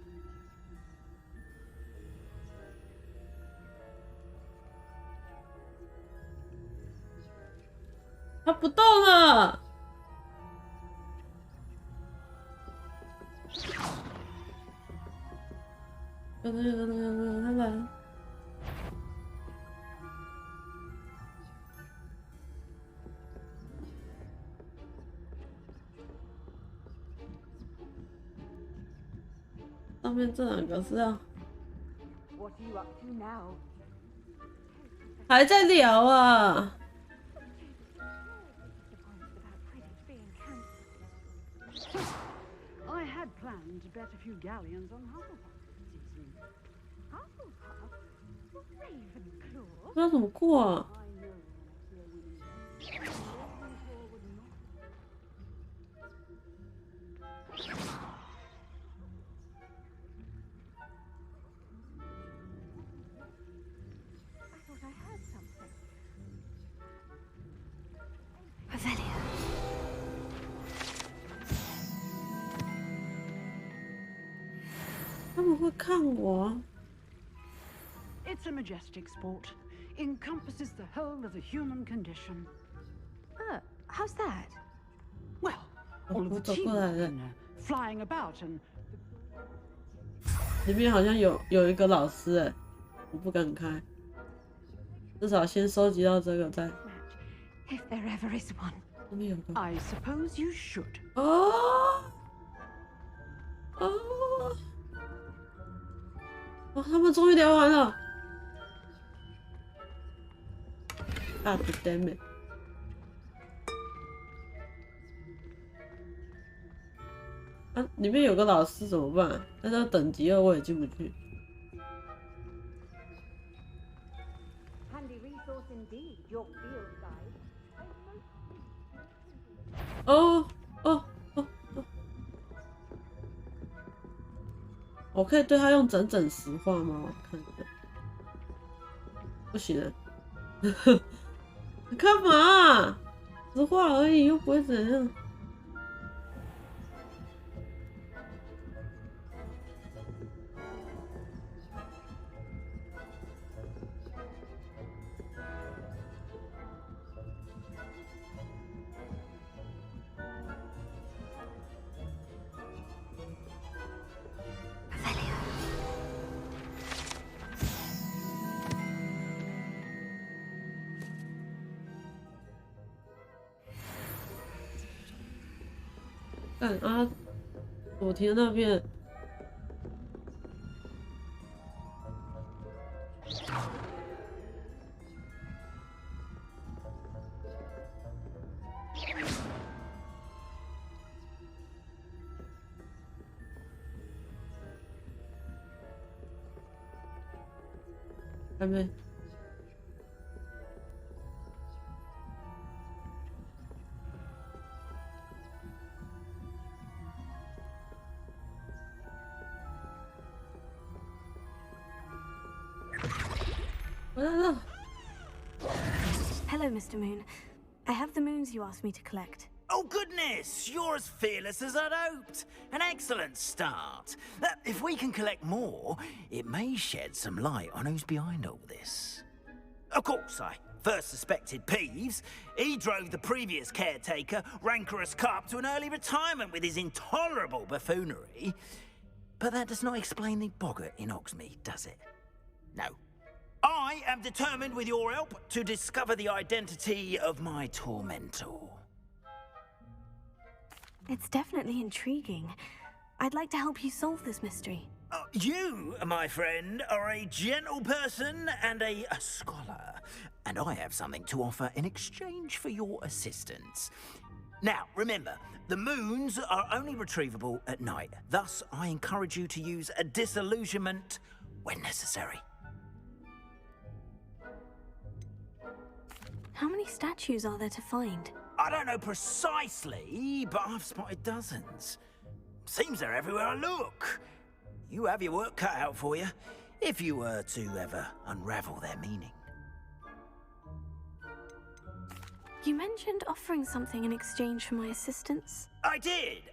他不动了。 他来了。上面这两个是啊，还在聊啊。 I had planned to bet a few galleons on Hufflepuff this evening. Hufflepuff? Ravenclaw? 那怎么过啊？ 他们会看我。 It's a majestic sport. Encompasses the whole of the human condition. How's that? Well, all of the teamwork and flying about and. 里面好像有一个老师哎，我不敢开，至少先收集到这个再。 If there ever is one. 这边有个。 I suppose you should. 哦。哦，他们终于聊完了。God damn it！ 啊，里面有个老师怎么办？但是等级2我也进不去。哦。我可以对他用整实话吗？我看一下，不行了。你干嘛？实话而已，又不会怎样。看啊，左田那边。还没。Hello, Mr. Moon. I have the moons you asked me to collect. Oh, goodness! You're as fearless as I'd hoped. An excellent start. If we can collect more, it may shed some light on who's behind all this. Of course, I first suspected Peeves. He drove the previous caretaker, Rancorous Carp, to an early retirement with his intolerable buffoonery. But that does not explain the boggart in Hogsmeade, does it? No. I am determined, with your help, to discover the identity of my tormentor. It's definitely intriguing. I'd like to help you solve this mystery. You, my friend, are a gentle person and a scholar, and I have something to offer in exchange for your assistance. Now, remember, the moons are only retrievable at night. Thus, I encourage you to use a disillusionment when necessary. How many statues are there to find? I don't know precisely, but I've spotted dozens. Seems they're everywhere I look. You have your work cut out for you, if you were to ever unravel their meaning. You mentioned offering something in exchange for my assistance. I did.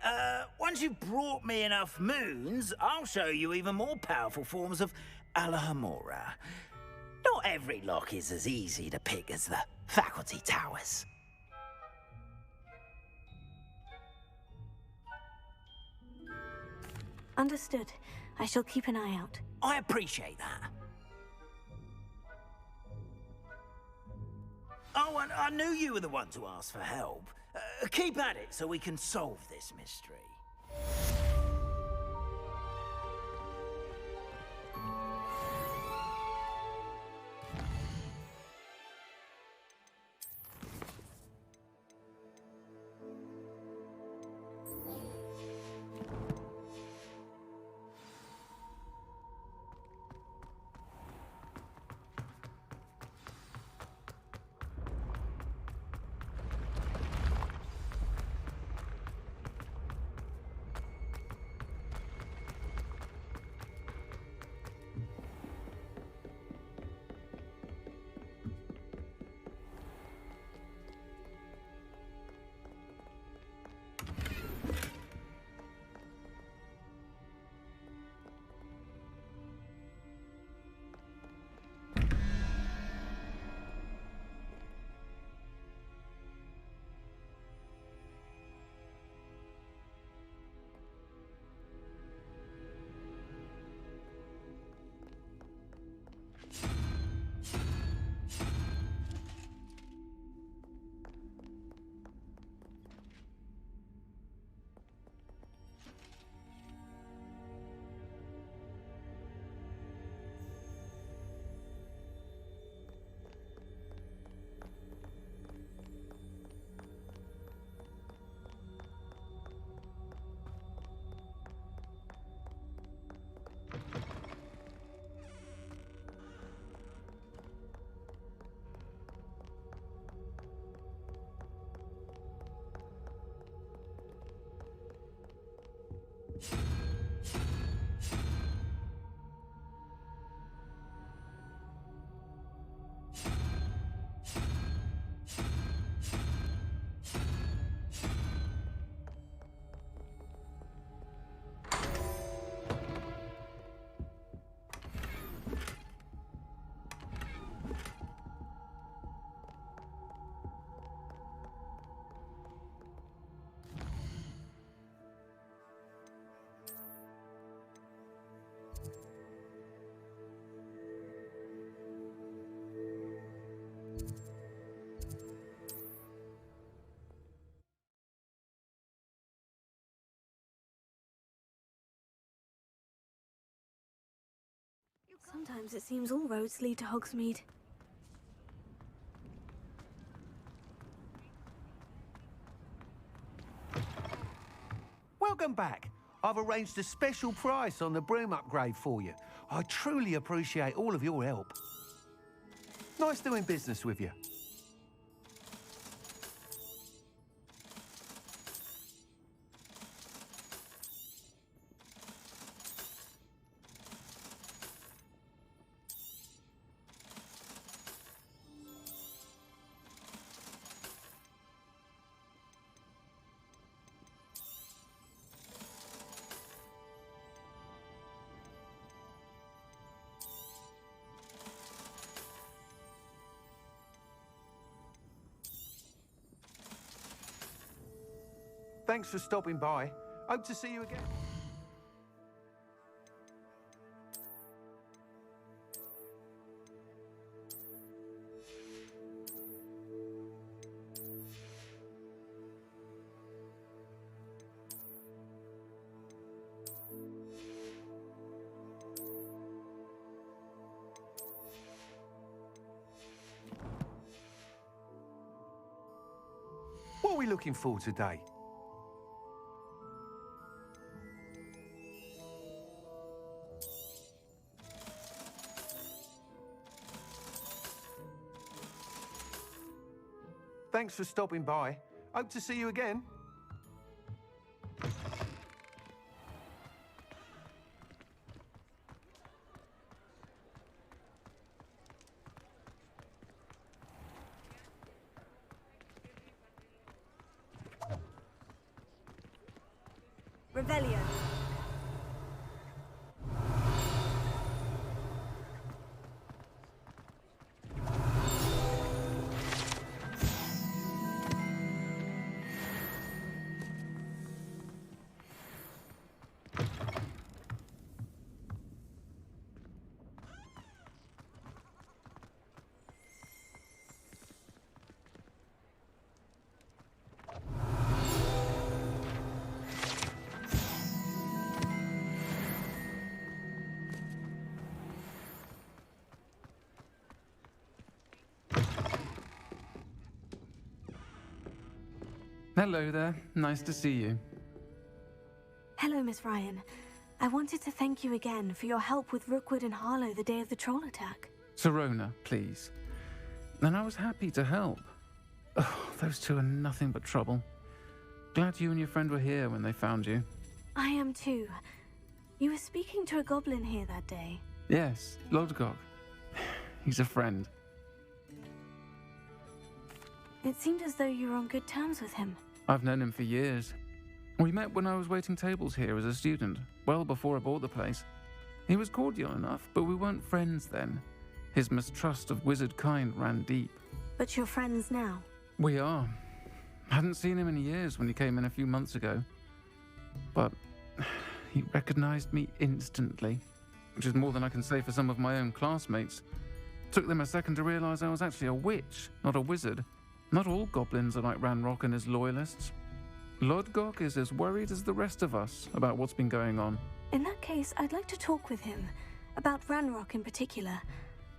Once you've brought me enough moons, I'll show you even more powerful forms of Alohomora. Not every lock is as easy to pick as the faculty towers. Understood. I shall keep an eye out. I appreciate that. Oh, and I knew you were the one to ask for help. Keep at it so we can solve this mystery. Sometimes it seems all roads lead to Hogsmeade. Welcome back. I've arranged a special price on the broom upgrade for you. I truly appreciate all of your help. Nice doing business with you. Thanks for stopping by. Hope to see you again. What are we looking for today? Thanks for stopping by. Hope to see you again. Revelio. Hello there. Nice to see you. Hello, Miss Ryan. I wanted to thank you again for your help with Rookwood and Harlow the day of the troll attack. Sirona, please. And I was happy to help. Oh, those two are nothing but trouble. Glad you and your friend were here when they found you. I am too. You were speaking to a goblin here that day. Yes, Lodgok. He's a friend. It seemed as though you were on good terms with him. I've known him for years. We met when I was waiting tables here as a student, well before I bought the place. He was cordial enough, but we weren't friends then. His mistrust of wizard kind ran deep. But you're friends now? We are. Hadn't seen him in years when he came in a few months ago. But he recognized me instantly, which is more than I can say for some of my own classmates. Took them a second to realize I was actually a witch, not a wizard. Not all goblins are like Ranrock and his loyalists. Lodgok is as worried as the rest of us about what's been going on. In that case, I'd like to talk with him. About Ranrock in particular.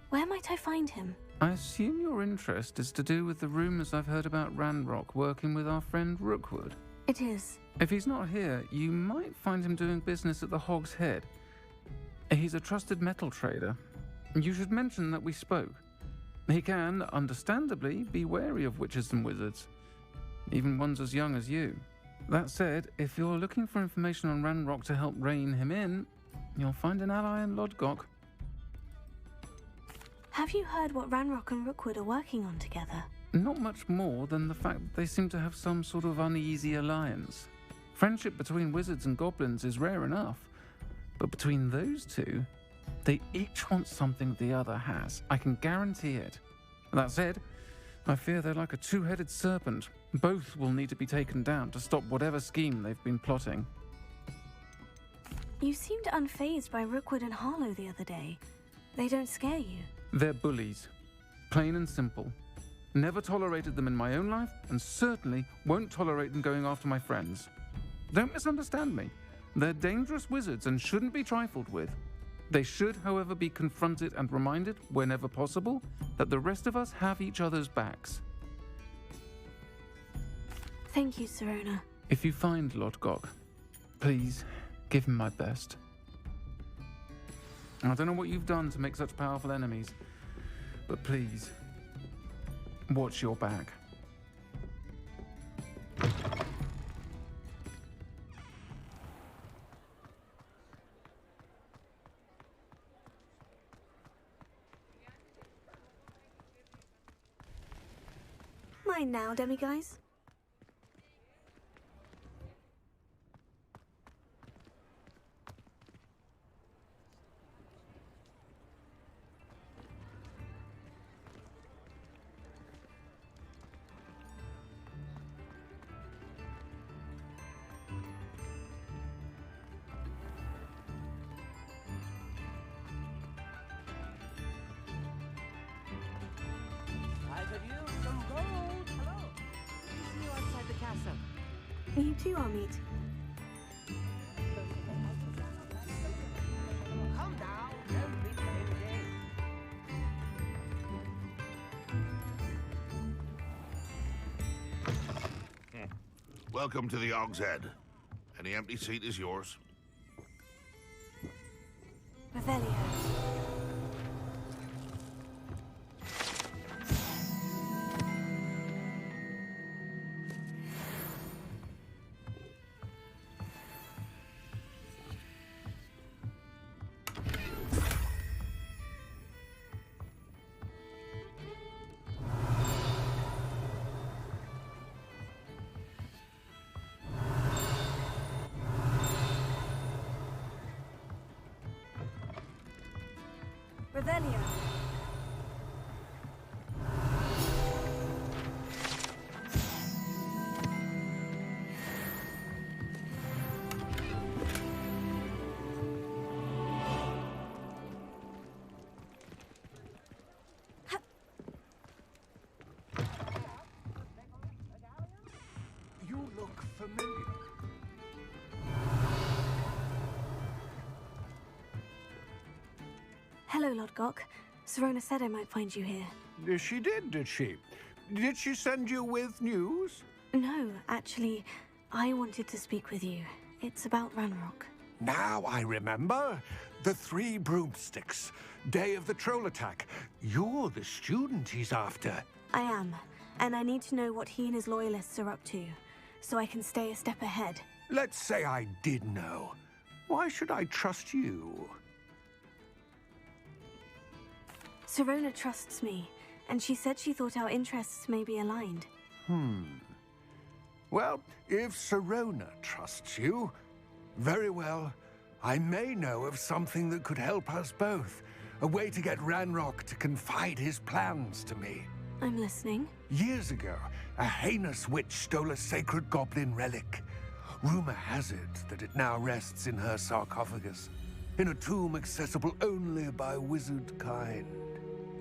Where might I find him? I assume your interest is to do with the rumors I've heard about Ranrock working with our friend Rookwood. It is. If he's not here, you might find him doing business at the Hog's Head. He's a trusted metal trader. You should mention that we spoke. He can, understandably, be wary of witches and wizards, even ones as young as you. That said, if you're looking for information on Ranrock to help rein him in, you'll find an ally in Lodgok. Have you heard what Ranrock and Rookwood are working on together? Not much more than the fact that they seem to have some sort of uneasy alliance. Friendship between wizards and goblins is rare enough, but between those two, they each want something the other has. I can guarantee it. That said, I fear they're like a two-headed serpent. Both will need to be taken down to stop whatever scheme they've been plotting. You seemed unfazed by Rookwood and Harlow the other day. They don't scare you. They're bullies. Plain and simple. Never tolerated them in my own life, and certainly won't tolerate them going after my friends. Don't misunderstand me. They're dangerous wizards and shouldn't be trifled with. They should, however, be confronted and reminded, whenever possible, that the rest of us have each other's backs. Thank you, Sirona. If you find Lord Gok, please give him my best. I don't know what you've done to make such powerful enemies, but please, watch your back. Mine now, demiguys. You too, Amit. Come now, don't be crazy. Welcome to the Hog's Head. Any empty seat is yours. Revelio. Revelio. You look familiar. Hello, Lord Gok. Sirona said I might find you here. She did she? Did she send you with news? No, actually, I wanted to speak with you. It's about Ranrock. Now I remember. The 3 broomsticks. Day of the troll attack. You're the student he's after. I am, and I need to know what he and his loyalists are up to, so I can stay a step ahead. Let's say I did know. Why should I trust you? Sirona trusts me, and she said she thought our interests may be aligned. Well, if Sirona trusts you, very well. I may know of something that could help us both. A way to get Ranrock to confide his plans to me. I'm listening. Years ago, a heinous witch stole a sacred goblin relic. Rumor has it that it now rests in her sarcophagus, in a tomb accessible only by wizard kind.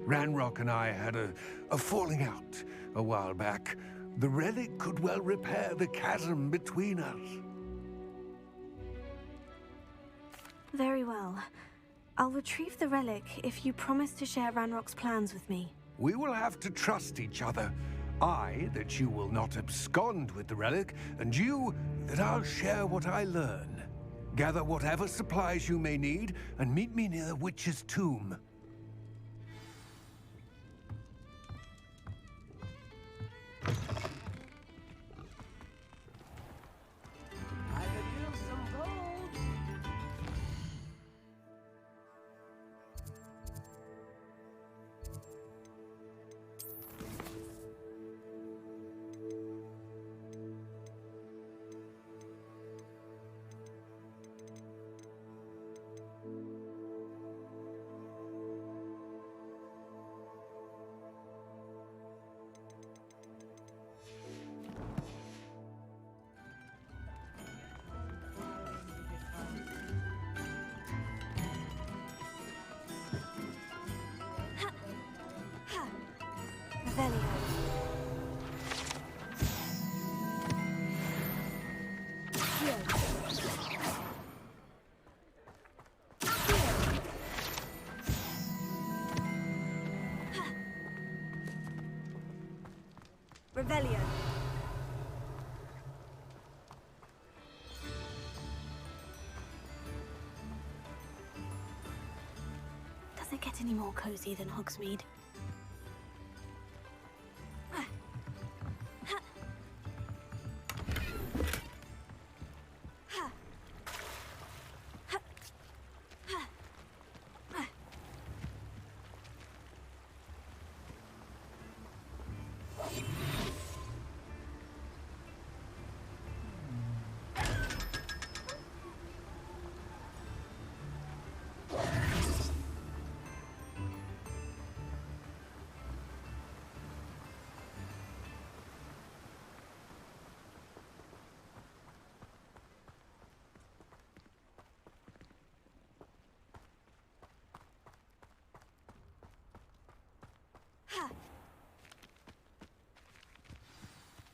Ranrock and I had a falling out a while back. The relic could well repair the chasm between us. Very well. I'll retrieve the relic if you promise to share Ranrock's plans with me. We will have to trust each other. I, that you will not abscond with the relic, and you, that I'll share what I learn. Gather whatever supplies you may need, and meet me near the witch's tomb. I could use some gold. Revelio. Does it get any more cozy than Hogsmeade?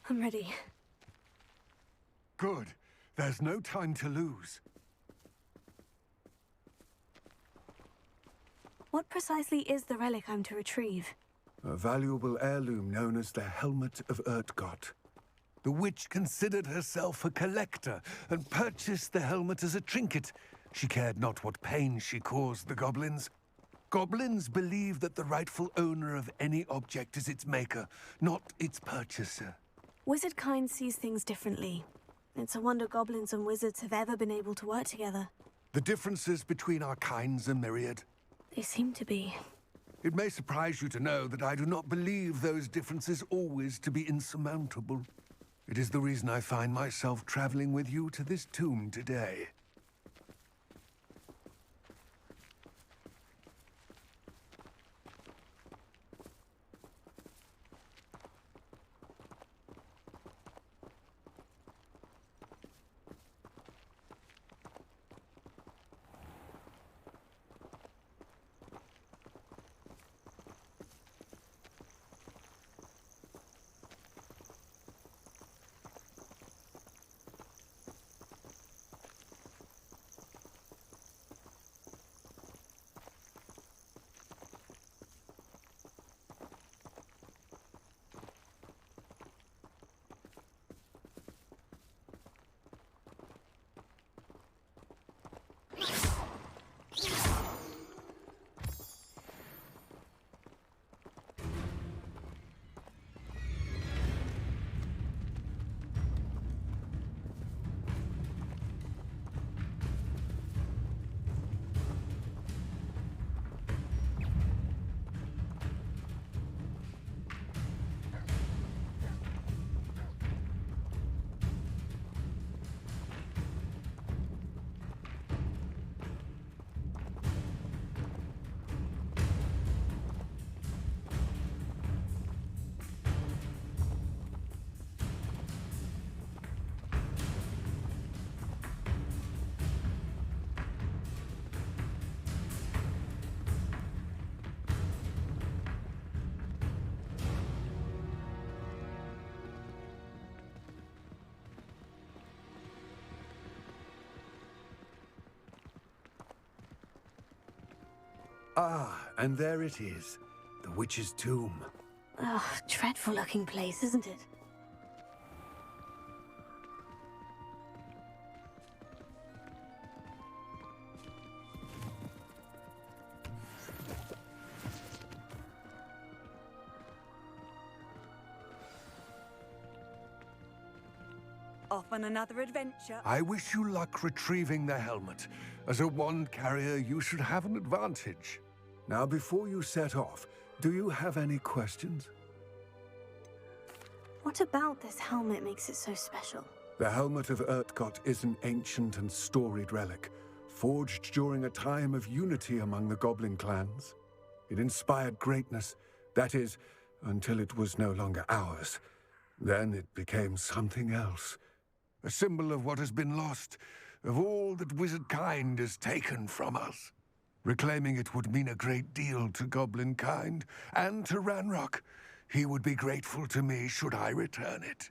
I'm ready. Good. There's no time to lose. What precisely is the relic I'm to retrieve? A valuable heirloom known as the Helmet of Urtkot. The witch considered herself a collector and purchased the helmet as a trinket. She cared not what pain she caused the goblins. Goblins believe that the rightful owner of any object is its maker, not its purchaser. Wizard kind sees things differently. It's a wonder goblins and wizards have ever been able to work together. The differences between our kinds are myriad. They seem to be. It may surprise you to know that I do not believe those differences always to be insurmountable. It is the reason I find myself traveling with you to this tomb today. Ah, and there it is. The witch's tomb. Ugh, dreadful looking place, isn't it? Off on another adventure. I wish you luck retrieving the helmet. As a wand carrier, you should have an advantage. Now, before you set off, do you have any questions? What about this helmet makes it so special? The Helmet of Urtkot is an ancient and storied relic, forged during a time of unity among the goblin clans. It inspired greatness, that is, until it was no longer ours. Then it became something else. A symbol of what has been lost, of all that wizard kind has taken from us. Reclaiming it would mean a great deal to goblin kind, and to Ranrock. He would be grateful to me should I return it.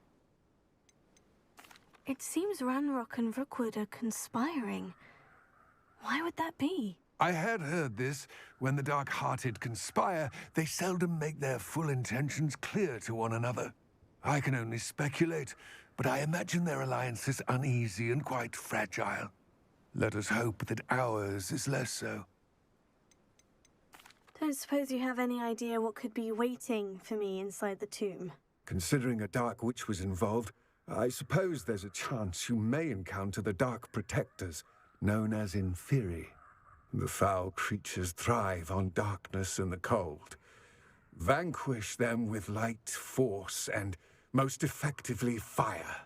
It seems Ranrock and Rookwood are conspiring. Why would that be? I had heard this. When the dark-hearted conspire, they seldom make their full intentions clear to one another. I can only speculate, but I imagine their alliance is uneasy and quite fragile. Let us hope that ours is less so. Don't suppose you have any idea what could be waiting for me inside the tomb? Considering a Dark Witch was involved, I suppose there's a chance you may encounter the Dark Protectors, known as Inferi. The foul creatures thrive on darkness and the cold. Vanquish them with light, force, and most effectively fire.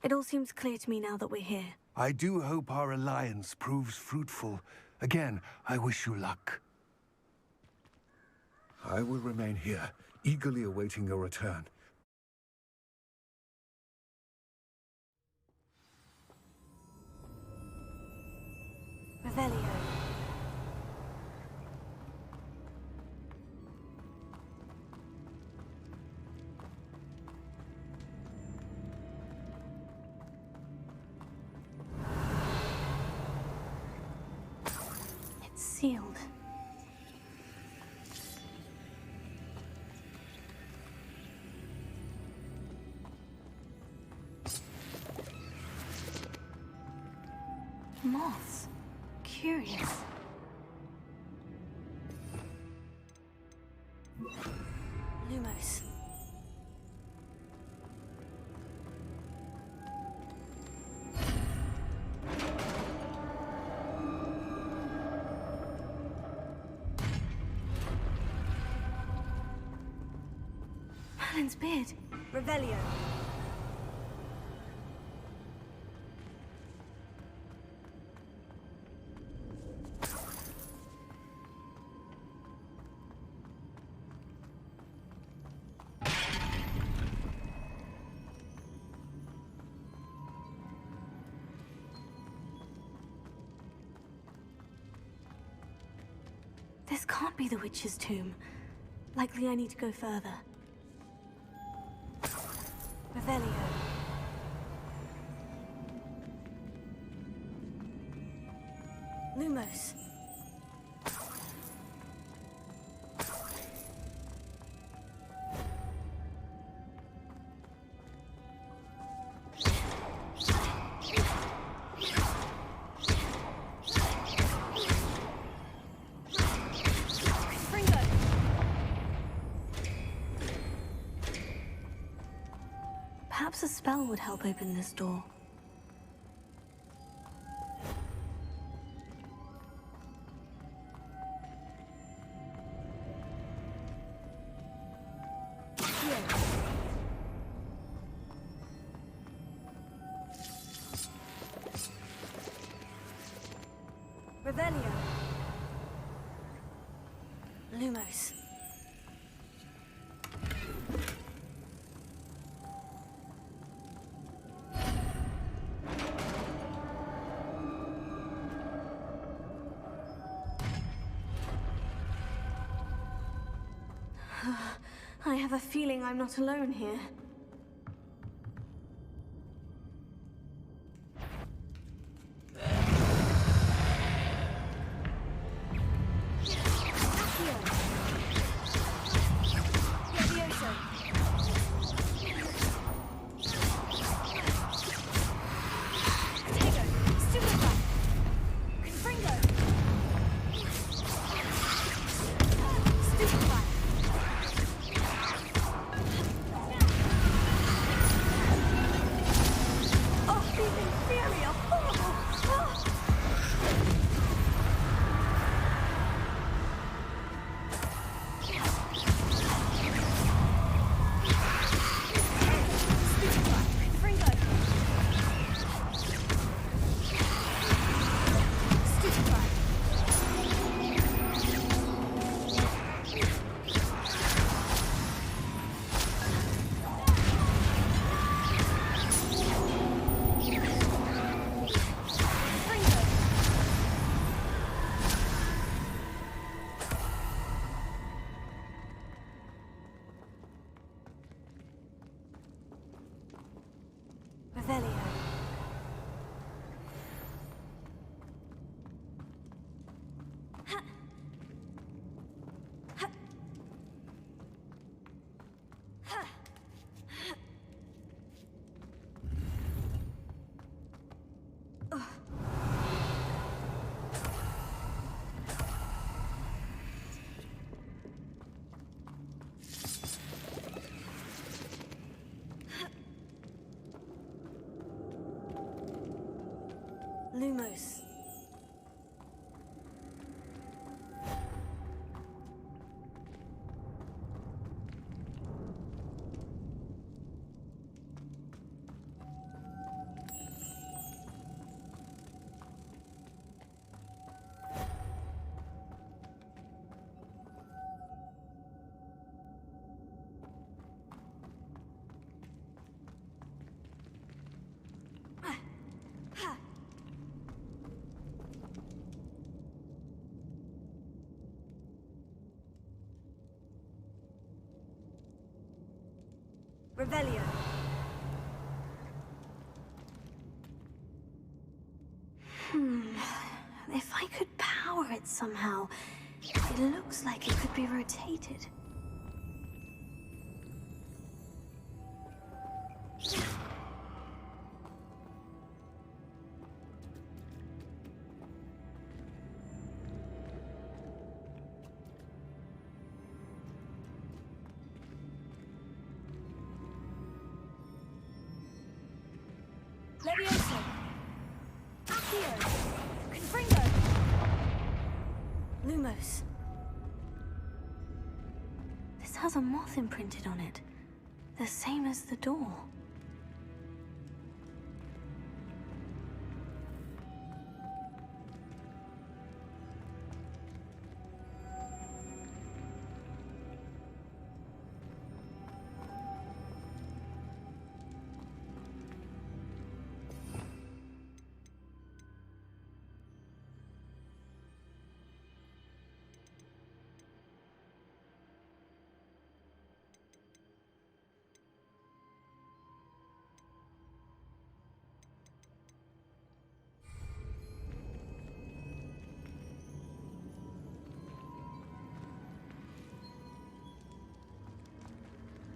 It all seems clear to me now that we're here. I do hope our alliance proves fruitful. Again, I wish you luck. I will remain here, eagerly awaiting your return. Revelio. It's sealed. Moths. Curious. Lumos. Merlin's beard. Revelio. This can't be the witch's tomb. Likely I need to go further. Revelio. Lumos. Perhaps a spell would help open this door. Revelio. Lumos. I have a feeling I'm not alone here. Lumos. Revelio. If I could power it somehow, it looks like it could be rotated. Levioso! Accio! Confringo! Lumos. This has a moth imprinted on it. The same as the door.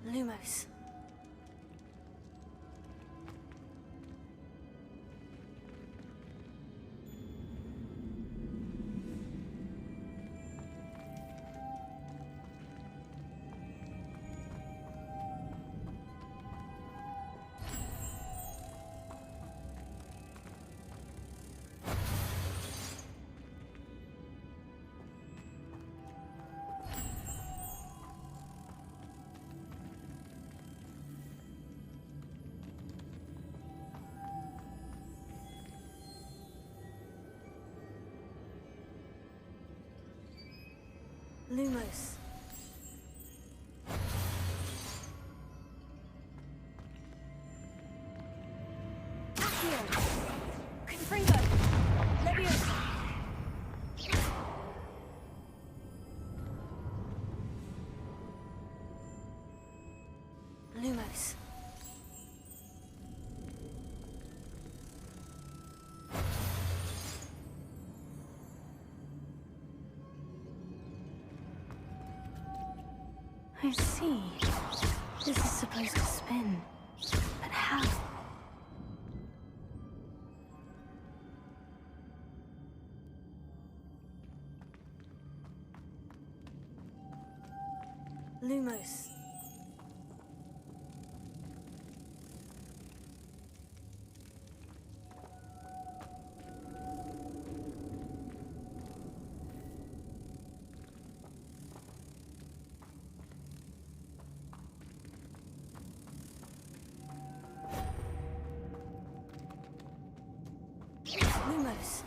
Lumos. Lumos. Accio! Confringo! Levioso! Lumos. I see. This is supposed to spin. But how? Lumos. Lumos.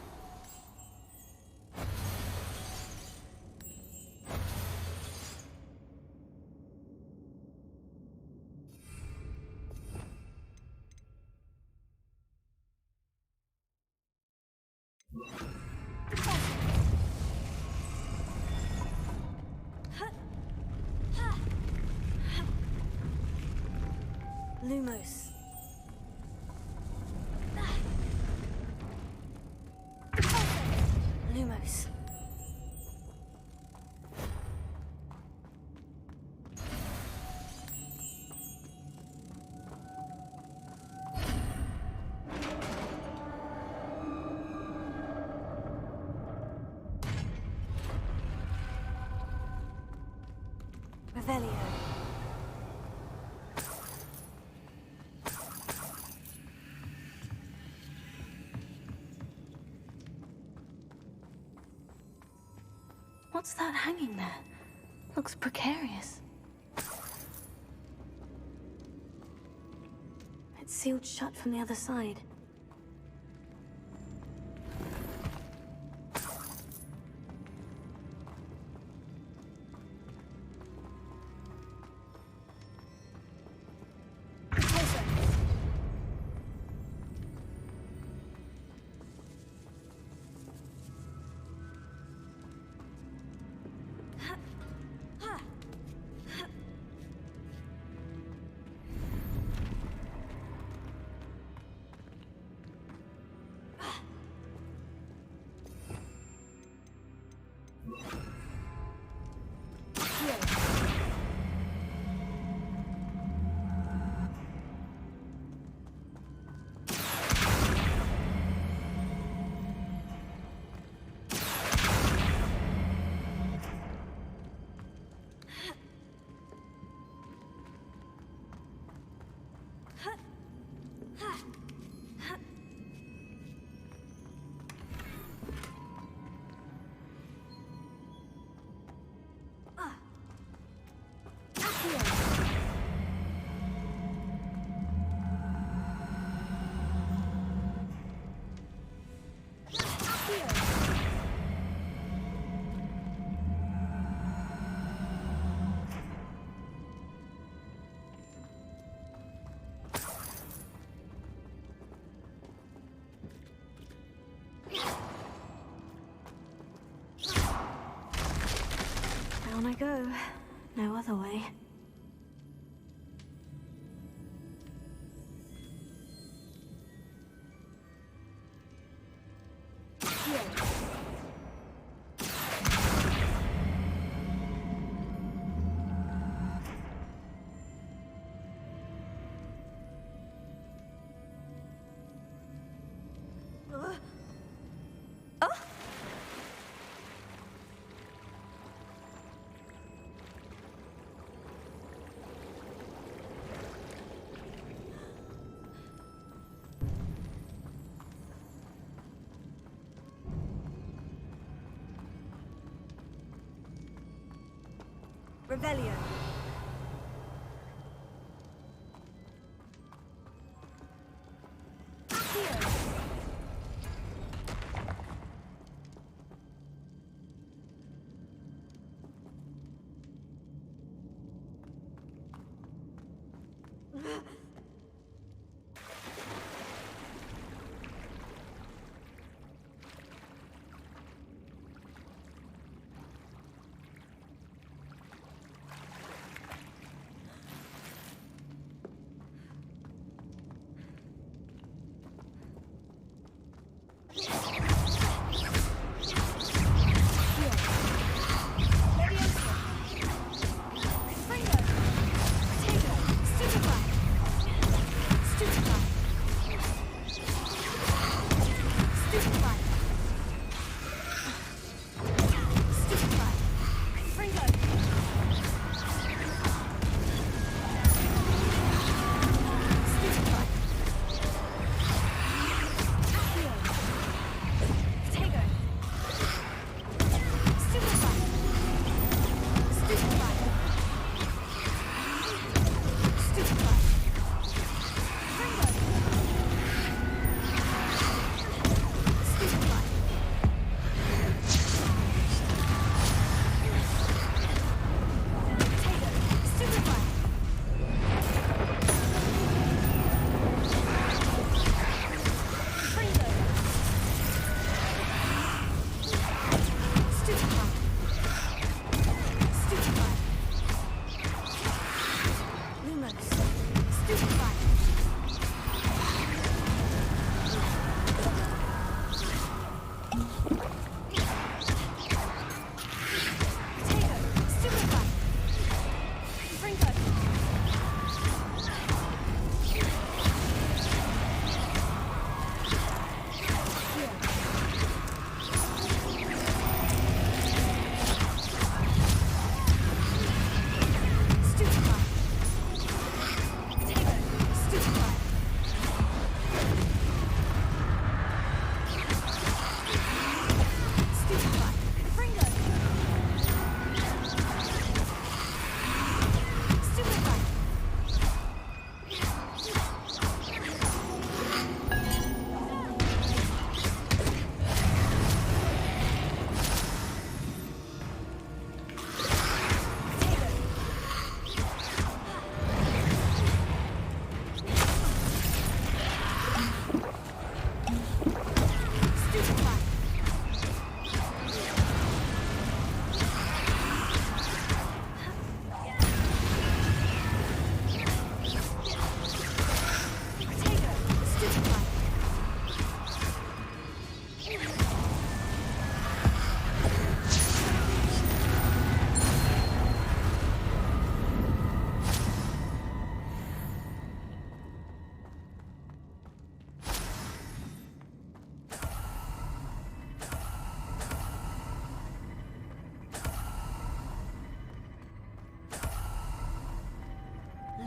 Lumos. Lumos. Revelio. What's that hanging there? Looks precarious. It's sealed shut from the other side. Down I go. No other way. Revelio.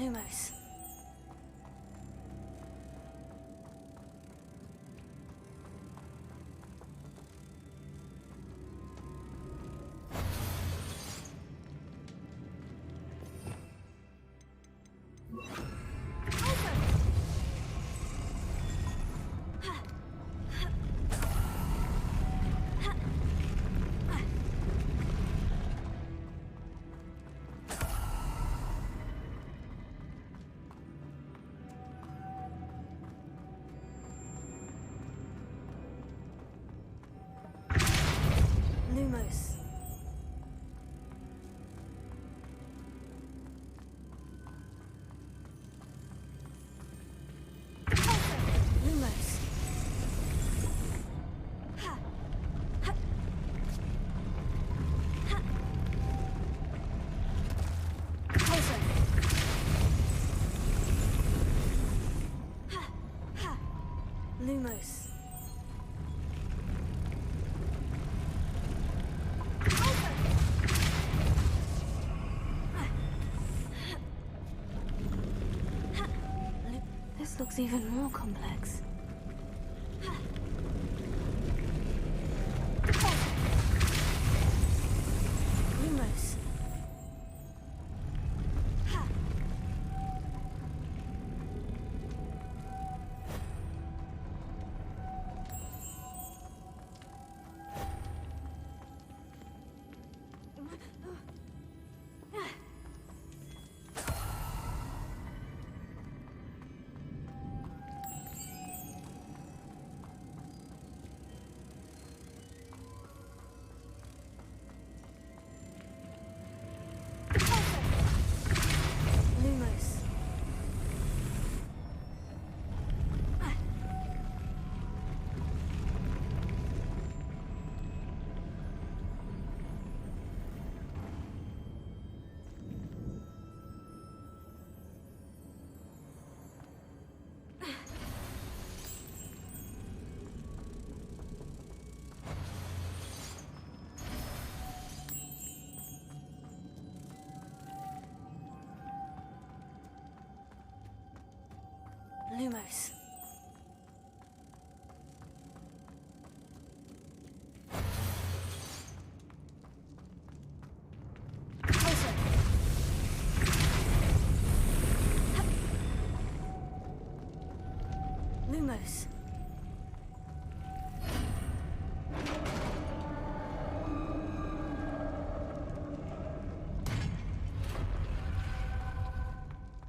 Lumos. Lumos. Lumos. Lumos. This looks even more complex. Lumos. Lumos. Lumos. Lumos.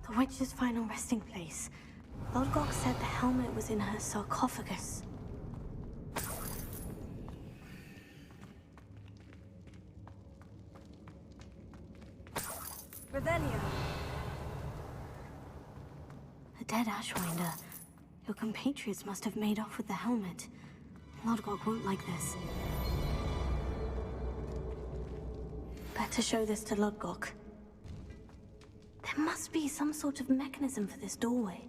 The witch's final resting place. Lodgok said the helmet was in her sarcophagus. Revelio. A dead Ashwinder. Your compatriots must have made off with the helmet. Lodgok won't like this. Better show this to Lodgok. There must be some sort of mechanism for this doorway.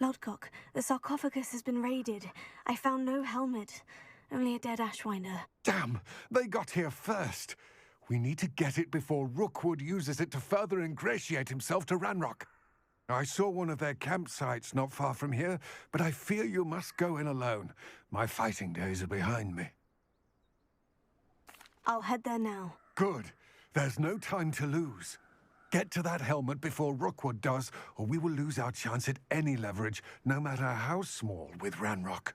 Lodgok, the sarcophagus has been raided. I found no helmet, only a dead Ashwinder. Damn! They got here first. We need to get it before Rookwood uses it to further ingratiate himself to Ranrock. I saw one of their campsites not far from here, but I fear you must go in alone. My fighting days are behind me. I'll head there now. Good. There's no time to lose. Get to that helmet before Rookwood does, or we will lose our chance at any leverage, no matter how small, with Ranrock.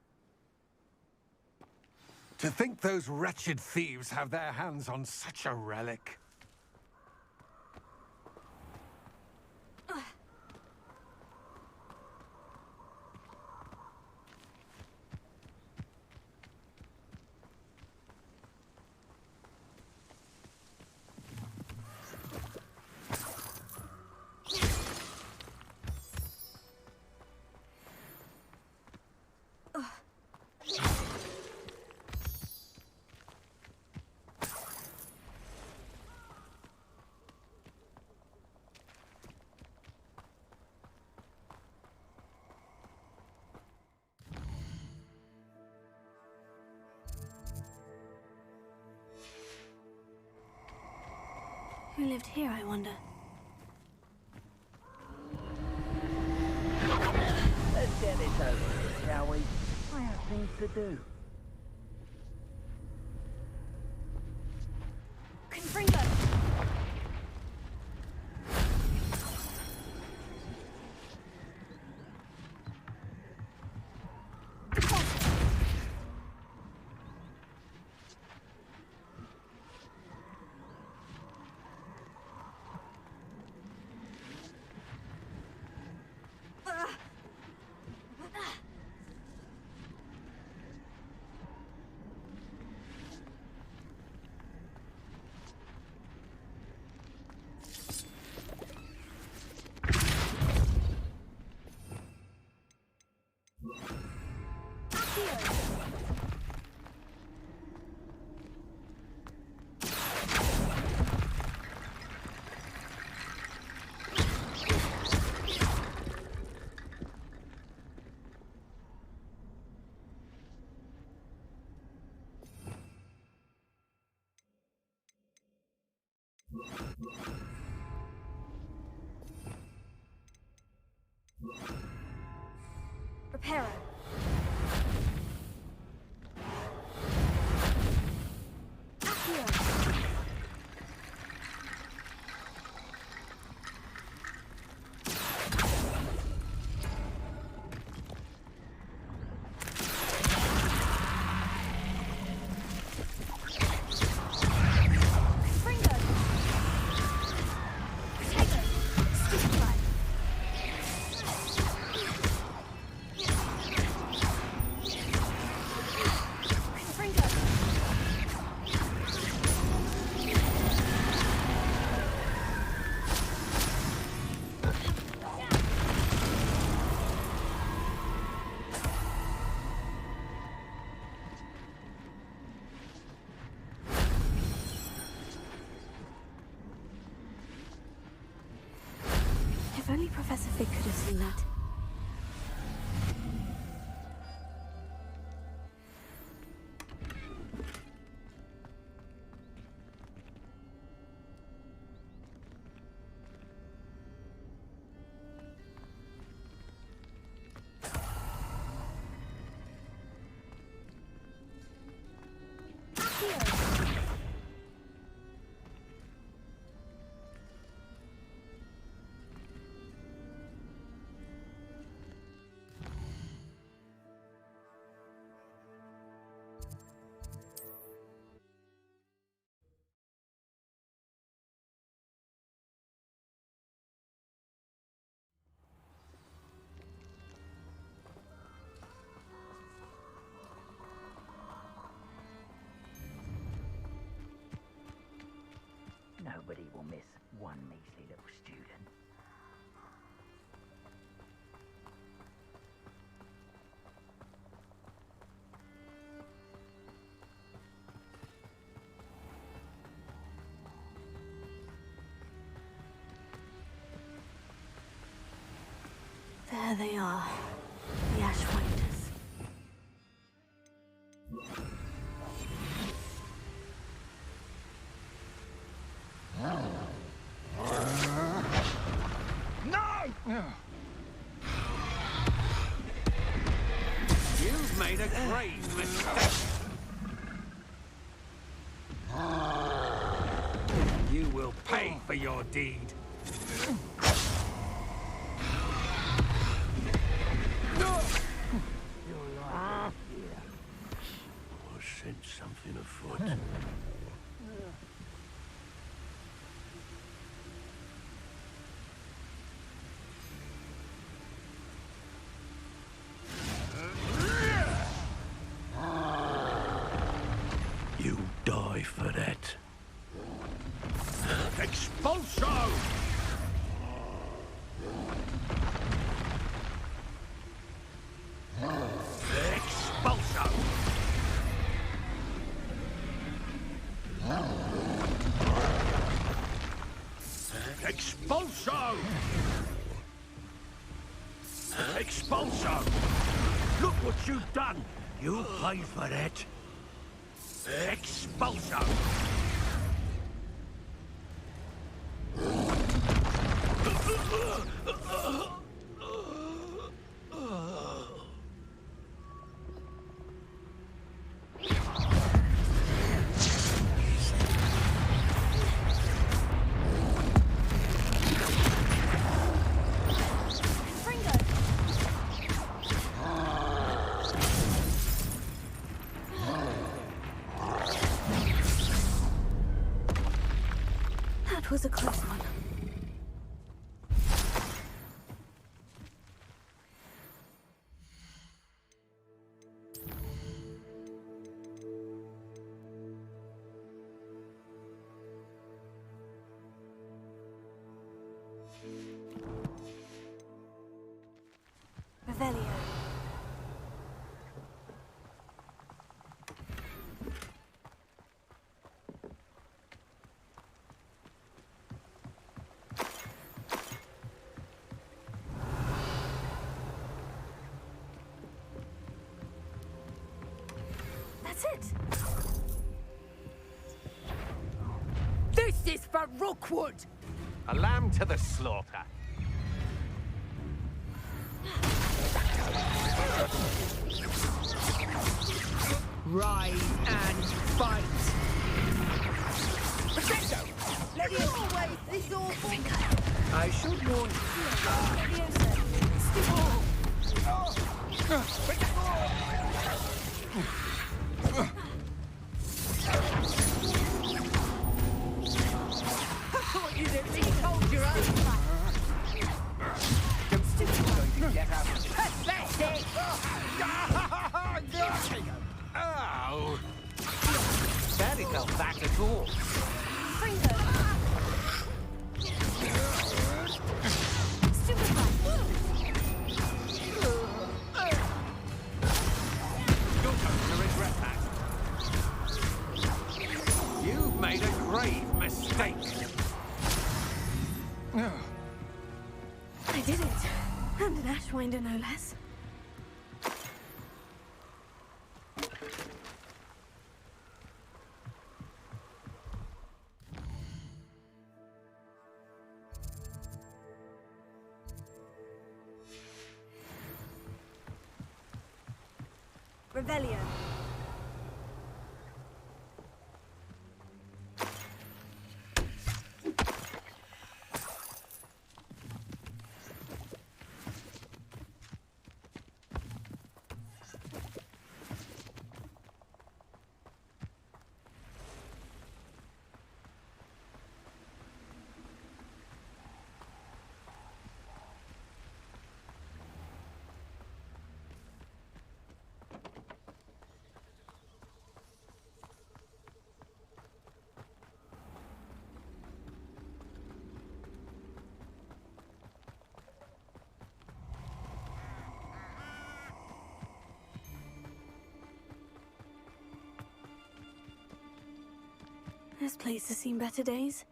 To think those wretched thieves have their hands on such a relic. even lived here, I wonder? Let's get this over with, shall we? I have things to do. Confringo! Reparo. If only Professor Fig could have seen that. Nobody will miss one measly little student. There they are, the Ashwinders. You've made a grave mistake. You will pay for your deed. Or sense something afoot. You die for that. Expulso! Expulso! Expulso! Expulso! Look what you've done! You pay for that. Expulso! Revelio. That's it. This is for Rookwood! A lamb to the slaughter. Rise and fight! Crescendo! Let you always this awful. I should warn I thought you'd at least hold your own. Pathetic! Ow! Barely felt that at all. You're going to regret that. You've made a grave mistake. I did it. And an Ashwinder, no less. Revelio. This place has seen better days.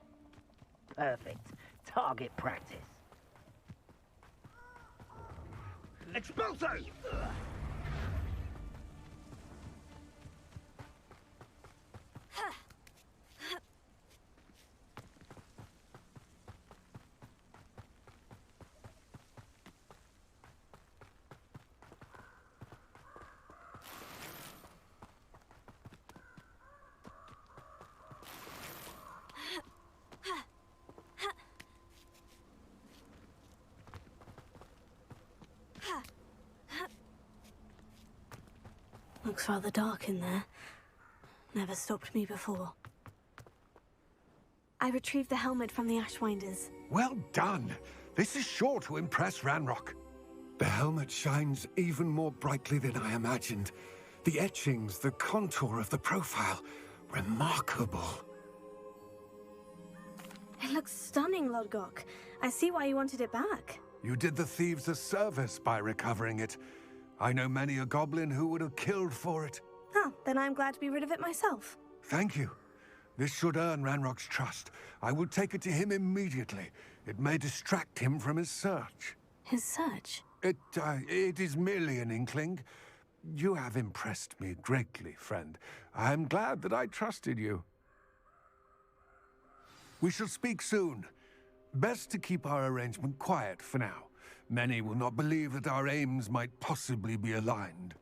Perfect. Target practice. Expulso! Looks rather dark in there. Never stopped me before. I retrieved the helmet from the Ashwinders. Well done. This is sure to impress Ranrock. The helmet shines even more brightly than I imagined. The etchings, the contour of the profile. Remarkable. It looks stunning, Lodgok. I see why you wanted it back. You did the thieves a service by recovering it. I know many a goblin who would have killed for it. Oh, then I'm glad to be rid of it myself. Thank you. This should earn Ranrock's trust. I will take it to him immediately. It may distract him from his search. His search? It is merely an inkling. You have impressed me greatly, friend. I am glad that I trusted you. We shall speak soon. Best to keep our arrangement quiet for now. Many will not believe that our aims might possibly be aligned.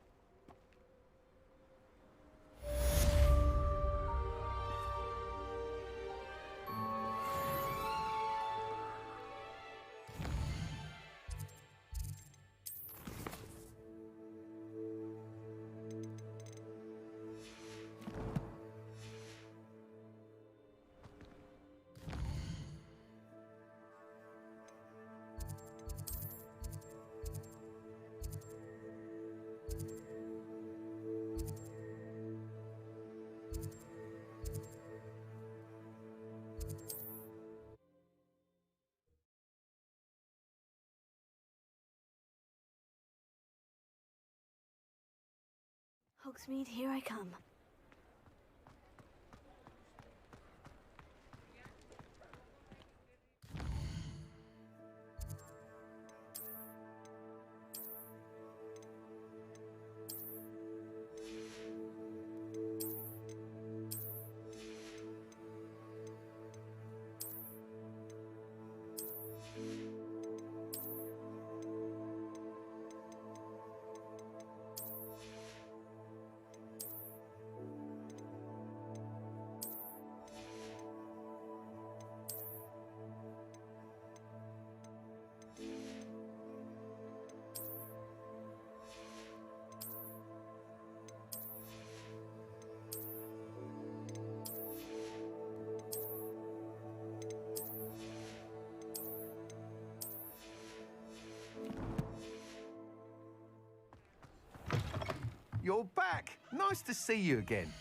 Hogsmeade, here I come. You're back! Nice to see you again.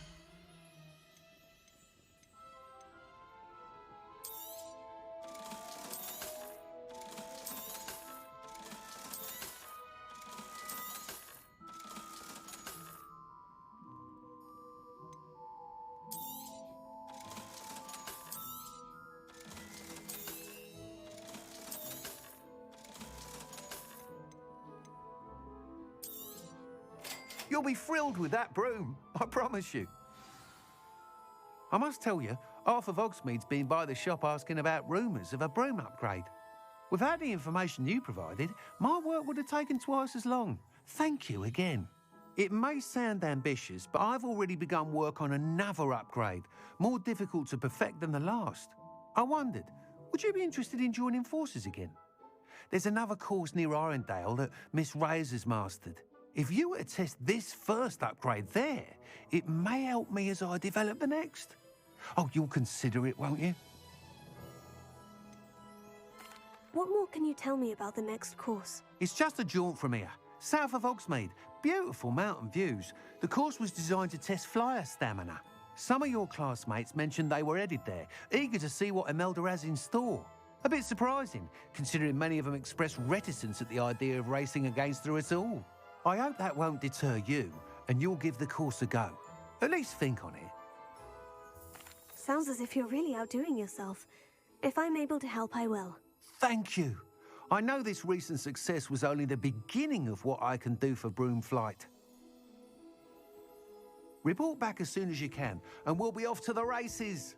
You'll be thrilled with that broom, I promise you. I must tell you, half of Hogsmeade's been by the shop asking about rumours of a broom upgrade. Without the information you provided, my work would have taken twice as long. Thank you again. It may sound ambitious, but I've already begun work on another upgrade, more difficult to perfect than the last. I wondered, would you be interested in joining forces again? There's another course near Arendelle that Miss Razor's mastered. If you were to test this first upgrade there, it may help me as I develop the next. Oh, you'll consider it, won't you? What more can you tell me about the next course? It's just a jaunt from here, south of Hogsmeade. Beautiful mountain views. The course was designed to test flyer stamina. Some of your classmates mentioned they were headed there, eager to see what Imelda has in store. A bit surprising, considering many of them expressed reticence at the idea of racing against her at all. I hope that won't deter you, and you'll give the course a go. At least think on it. Sounds as if you're really outdoing yourself. If I'm able to help, I will. Thank you. I know this recent success was only the beginning of what I can do for broom flight. Report back as soon as you can, and we'll be off to the races.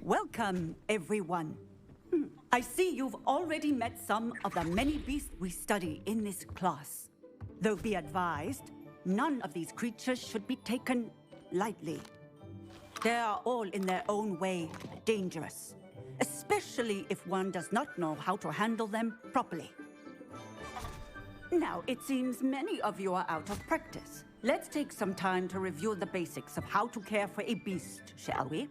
Welcome, everyone. I see you've already met some of the many beasts we study in this class. Though be advised, none of these creatures should be taken lightly. They are all in their own way dangerous, especially if one does not know how to handle them properly. Now, it seems many of you are out of practice. Let's take some time to review the basics of how to care for a beast, shall we?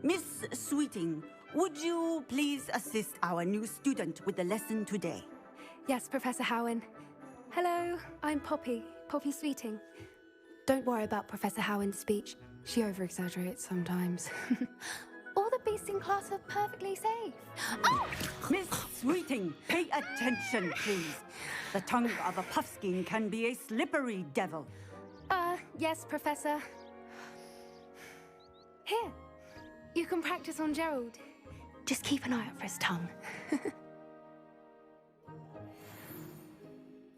Miss Sweeting, would you please assist our new student with the lesson today? Yes, Professor Howen. Hello, I'm Poppy Sweeting. Don't worry about Professor Howen's speech. She over-exaggerates sometimes. All the beasts in class are perfectly safe. Oh! Miss Sweeting, pay attention, please. The tongue of a puffskein can be a slippery devil. Yes, Professor. Here, you can practice on Gerald. Just keep an eye out for his tongue.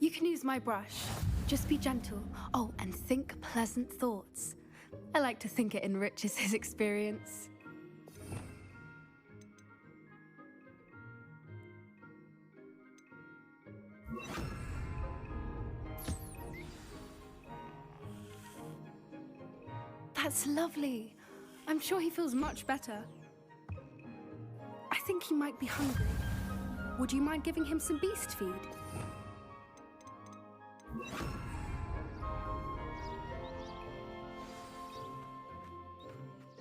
You can use my brush. Just be gentle. Oh, and think pleasant thoughts. I like to think it enriches his experience. That's lovely. I'm sure he feels much better. I think he might be hungry. Would you mind giving him some beast feed?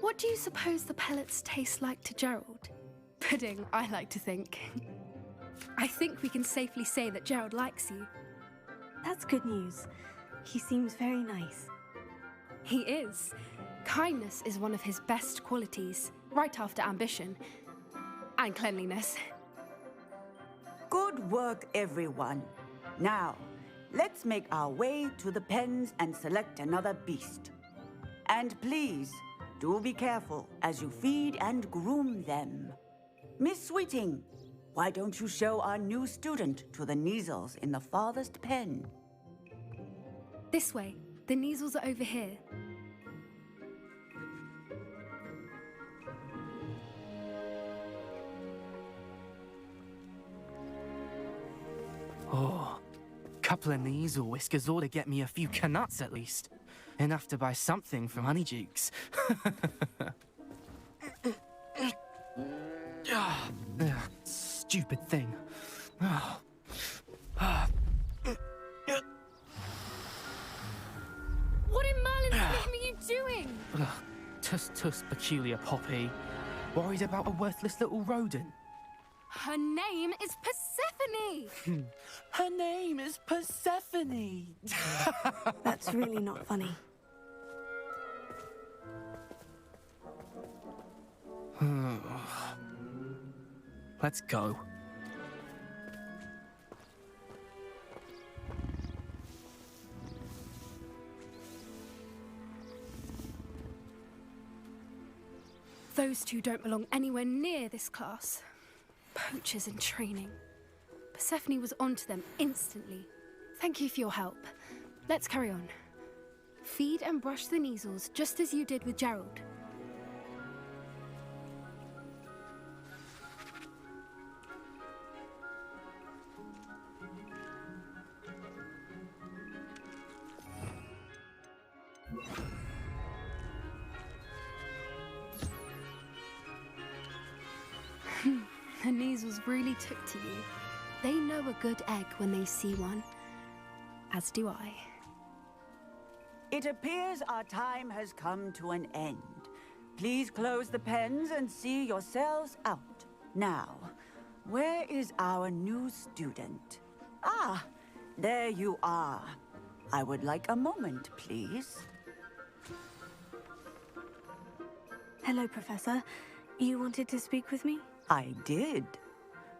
What do you suppose the pellets taste like to Gerald? Pudding, I like to think. I think we can safely say that Gerald likes you. That's good news. He seems very nice. He is. Kindness is one of his best qualities, right after ambition. And cleanliness. Good work, everyone. Now, let's make our way to the pens and select another beast. And please, do be careful as you feed and groom them. Miss Sweeting, why don't you show our new student to the Neasels in the farthest pen? This way. The Neasels are over here. Oh, couple of Neasel whiskers ought to get me a few canuts at least. Enough to buy something from Honeydukes. Stupid thing. What in Merlin's name are you doing? Tuss, peculiar Poppy. Worried about a worthless little rodent? Her name is Persephone! Her name is Persephone! That's really not funny. Let's go. Those two don't belong anywhere near this class. Poachers in training. Persephone was onto them instantly. Thank you for your help. Let's carry on. Feed and brush the Neasels just as you did with Gerald. The Neasels really took to you. They know a good egg when they see one. As do I. It appears our time has come to an end. Please close the pens and see yourselves out. Now, where is our new student? Ah, there you are. I would like a moment, please. Hello, Professor. You wanted to speak with me? I did.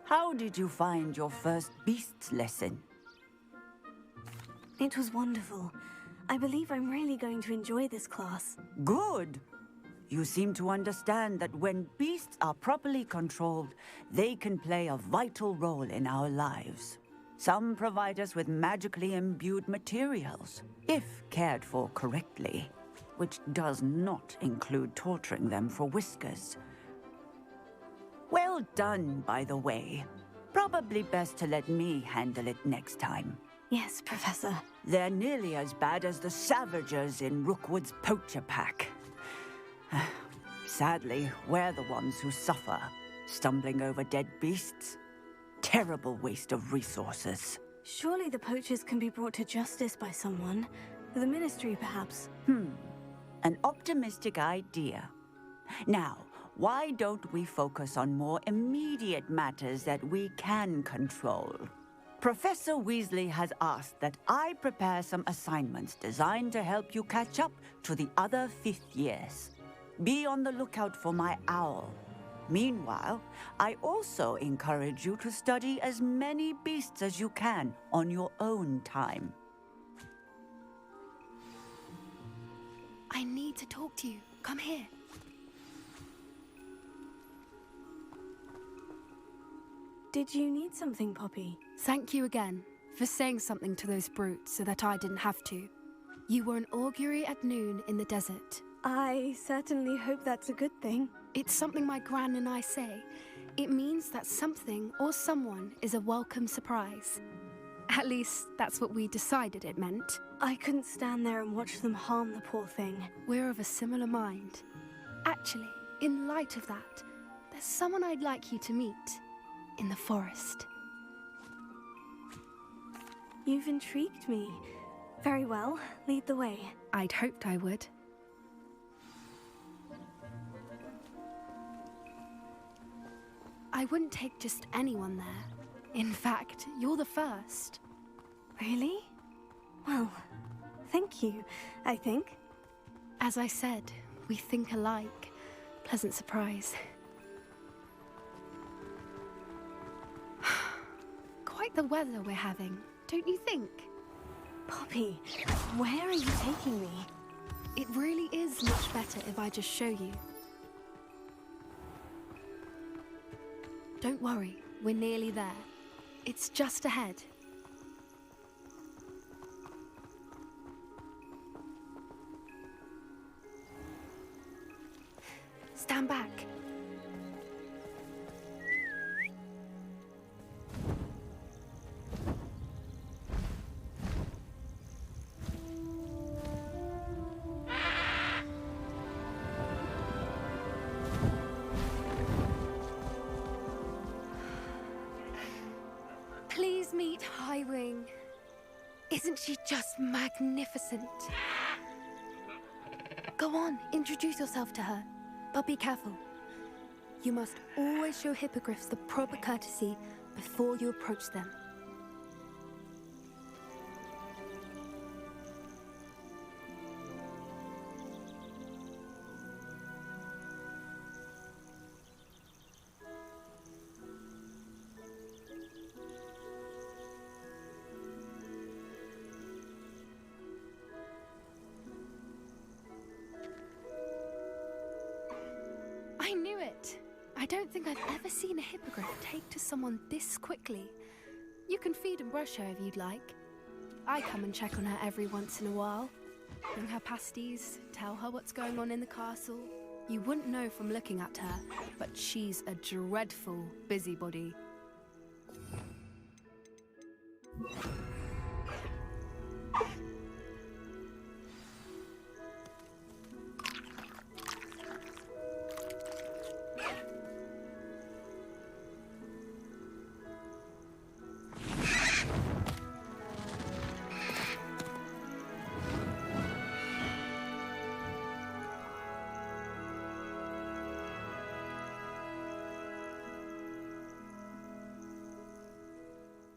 How did you find your first beasts lesson? It was wonderful. I believe I'm really going to enjoy this class. Good. You seem to understand that when beasts are properly controlled, they can play a vital role in our lives. Some provide us with magically imbued materials, if cared for correctly, which does not include torturing them for whiskers. Well done, by the way. Probably best to let me handle it next time. Yes, Professor. They're nearly as bad as the Savagers in Rookwood's poacher pack. Sadly, we're the ones who suffer, stumbling over dead beasts. Terrible waste of resources. Surely the poachers can be brought to justice by someone. The Ministry, perhaps. An optimistic idea. Now, why don't we focus on more immediate matters that we can control? Professor Weasley has asked that I prepare some assignments designed to help you catch up to the other 5th years. Be on the lookout for my owl. Meanwhile, I also encourage you to study as many beasts as you can on your own time. I need to talk to you. Come here. Did you need something, Poppy? Thank you again for saying something to those brutes so that I didn't have to. You were an augury at noon in the desert. I certainly hope that's a good thing. It's something my gran and I say. It means that something or someone is a welcome surprise. At least, that's what we decided it meant. I couldn't stand there and watch them harm the poor thing. We're of a similar mind. Actually, in light of that, there's someone I'd like you to meet in the forest. You've intrigued me. Very well, lead the way. I'd hoped I would. I wouldn't take just anyone there. In fact, you're the first. Really? Well, thank you, I think. As I said, we think alike. Pleasant surprise. Quite the weather we're having, don't you think? Poppy, where are you taking me? It really is much better if I just show you. Don't worry, we're nearly there. It's just ahead. Stand back. Please meet Highwing. Isn't she just magnificent? Go on, introduce yourself to her. But be careful. You must always show hippogriffs the proper courtesy before you approach them. I knew it! I don't think I've ever seen a hippogriff take to someone this quickly. You can feed and brush her if you'd like. I come and check on her every once in a while. Bring her pasties, tell her what's going on in the castle. You wouldn't know from looking at her, but she's a dreadful busybody.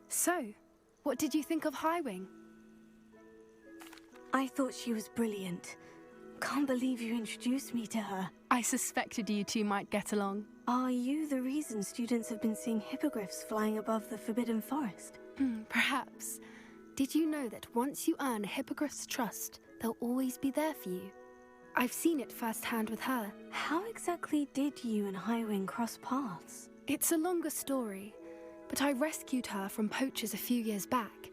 So, what did you think of Highwing? I thought she was brilliant. Can't believe you introduced me to her. I suspected you two might get along. Are you the reason students have been seeing hippogriffs flying above the Forbidden Forest? Perhaps. Did you know that once you earn a hippogriff's trust, they'll always be there for you? I've seen it firsthand with her. How exactly did you and Highwing cross paths? It's a longer story, but I rescued her from poachers a few years back.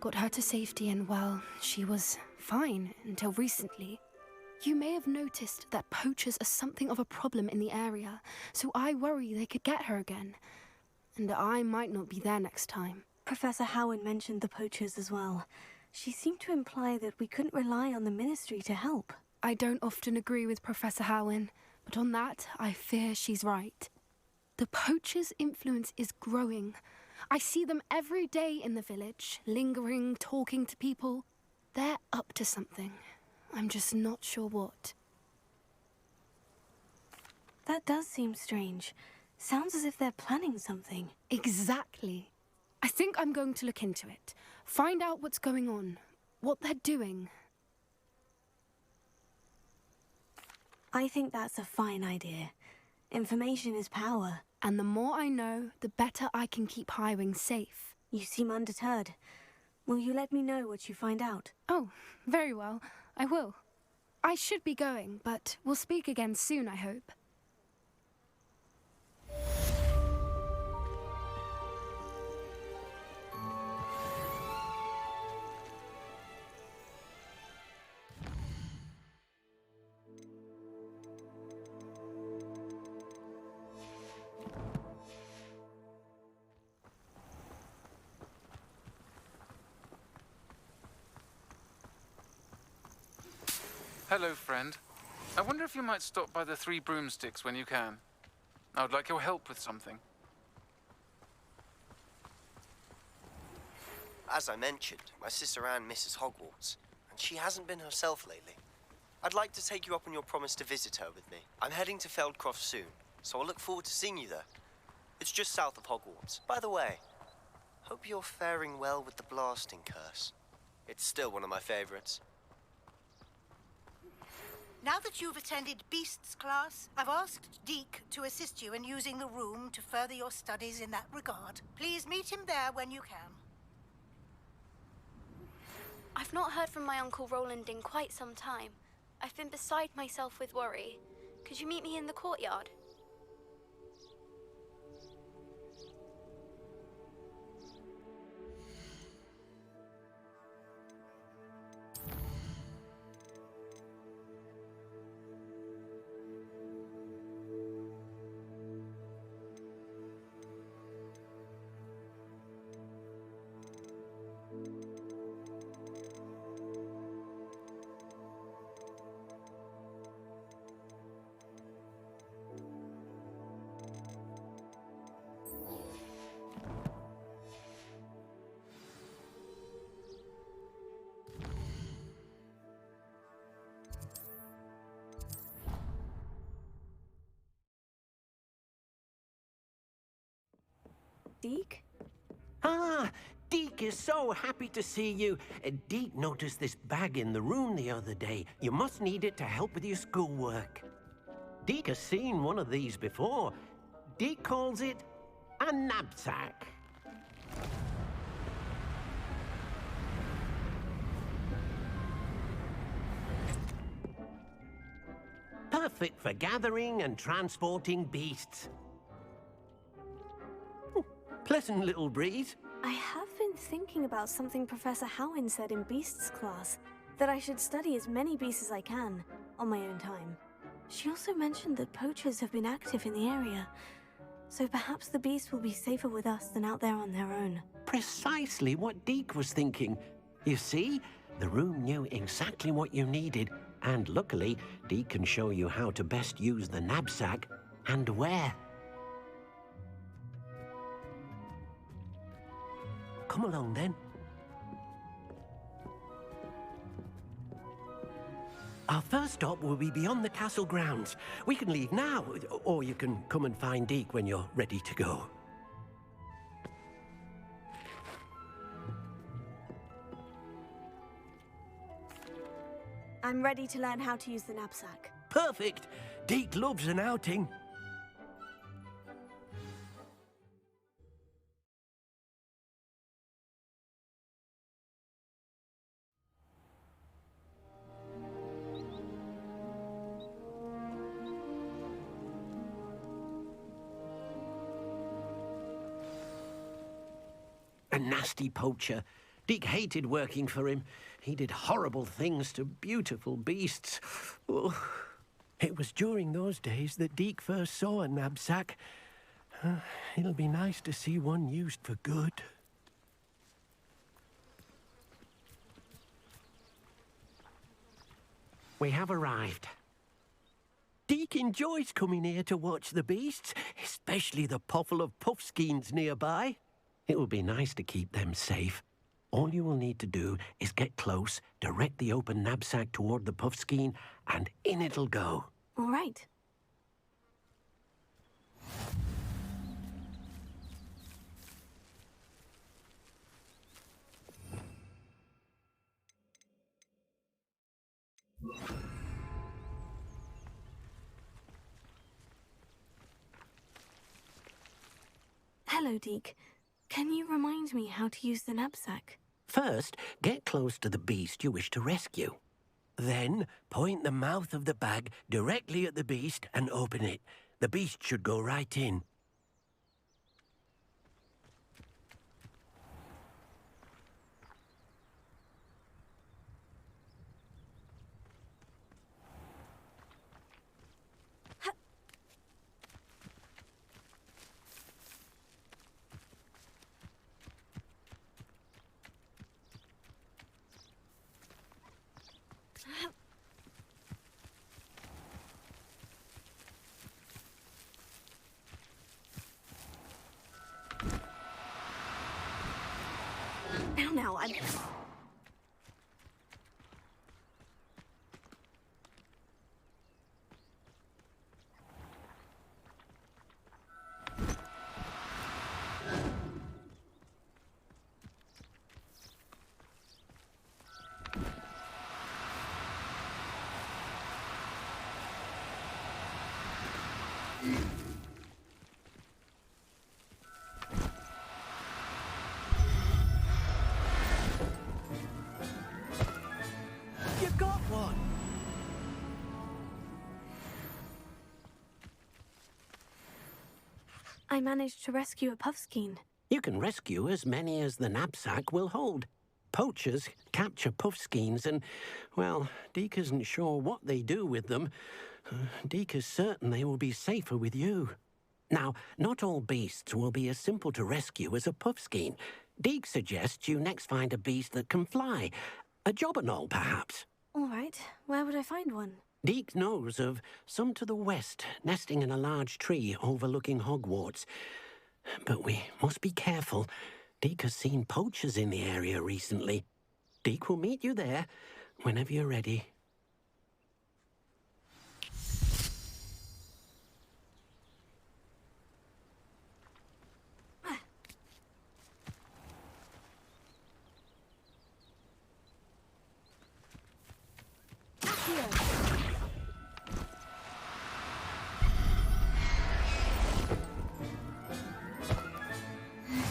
Got her to safety and, well, she was fine until recently. You may have noticed that poachers are something of a problem in the area, so I worry they could get her again. And I might not be there next time. Professor Howin mentioned the poachers as well. She seemed to imply that we couldn't rely on the Ministry to help. I don't often agree with Professor Howin, but on that, I fear she's right. The poachers' influence is growing. I see them every day in the village, lingering, talking to people. They're up to something. I'm just not sure what. That does seem strange. Sounds as if they're planning something. Exactly. I think I'm going to look into it. Find out what's going on, what they're doing. I think that's a fine idea. Information is power. And the more I know, the better I can keep Highwing safe. You seem undeterred. Will you let me know what you find out? Oh, very well. I will. I should be going, but we'll speak again soon, I hope. Hello, friend. I wonder if you might stop by the Three Broomsticks when you can. I would like your help with something. As I mentioned, my sister Anne misses Hogwarts, and she hasn't been herself lately. I'd like to take you up on your promise to visit her with me. I'm heading to Feldcroft soon, so I look forward to seeing you there. It's just south of Hogwarts. By the way, hope you're faring well with the blasting curse. It's still one of my favorites. Now that you've attended Beasts class, I've asked Deke to assist you in using the room to further your studies in that regard. Please meet him there when you can. I've not heard from my Uncle Roland in quite some time. I've been beside myself with worry. Could you meet me in the courtyard? Deke? Ah, Deke is so happy to see you. Deke noticed this bag in the room the other day. You must need it to help with your schoolwork. Deke has seen one of these before. Deke calls it a knapsack. Perfect for gathering and transporting beasts. Pleasant little breeze. I have been thinking about something Professor Howin said in Beasts class, that I should study as many beasts as I can, on my own time. She also mentioned that poachers have been active in the area, so perhaps the beasts will be safer with us than out there on their own. Precisely what Deke was thinking. You see, the room knew exactly what you needed, and luckily, Deke can show you how to best use the knapsack and where. Come along, then. Our first stop will be beyond the castle grounds. We can leave now, or you can come and find Deke when you're ready to go. I'm ready to learn how to use the knapsack. Perfect! Deke loves an outing. A nasty poacher. Deke hated working for him. He did horrible things to beautiful beasts. Oh. It was during those days that Deke first saw a knapsack. It'll be nice to see one used for good. We have arrived. Deke enjoys coming here to watch the beasts, especially the potful of puffskeins nearby. It will be nice to keep them safe. All you will need to do is get close, direct the open knapsack toward the puffskein, and in it'll go. All right. Hello, Deke. Can you remind me how to use the knapsack? First, get close to the beast you wish to rescue. Then, point the mouth of the bag directly at the beast and open it. The beast should go right in. now. I'm... You got one! I managed to rescue a puffskein. You can rescue as many as the knapsack will hold. Poachers capture puffskeins and, well, Deke isn't sure what they do with them. Deke is certain they will be safer with you. Now, not all beasts will be as simple to rescue as a puffskein. Deke suggests you next find a beast that can fly. A jobberknoll, perhaps. All right, where would I find one? Deke knows of some to the west, nesting in a large tree overlooking Hogwarts. But we must be careful. Deke has seen poachers in the area recently. Deke will meet you there whenever you're ready.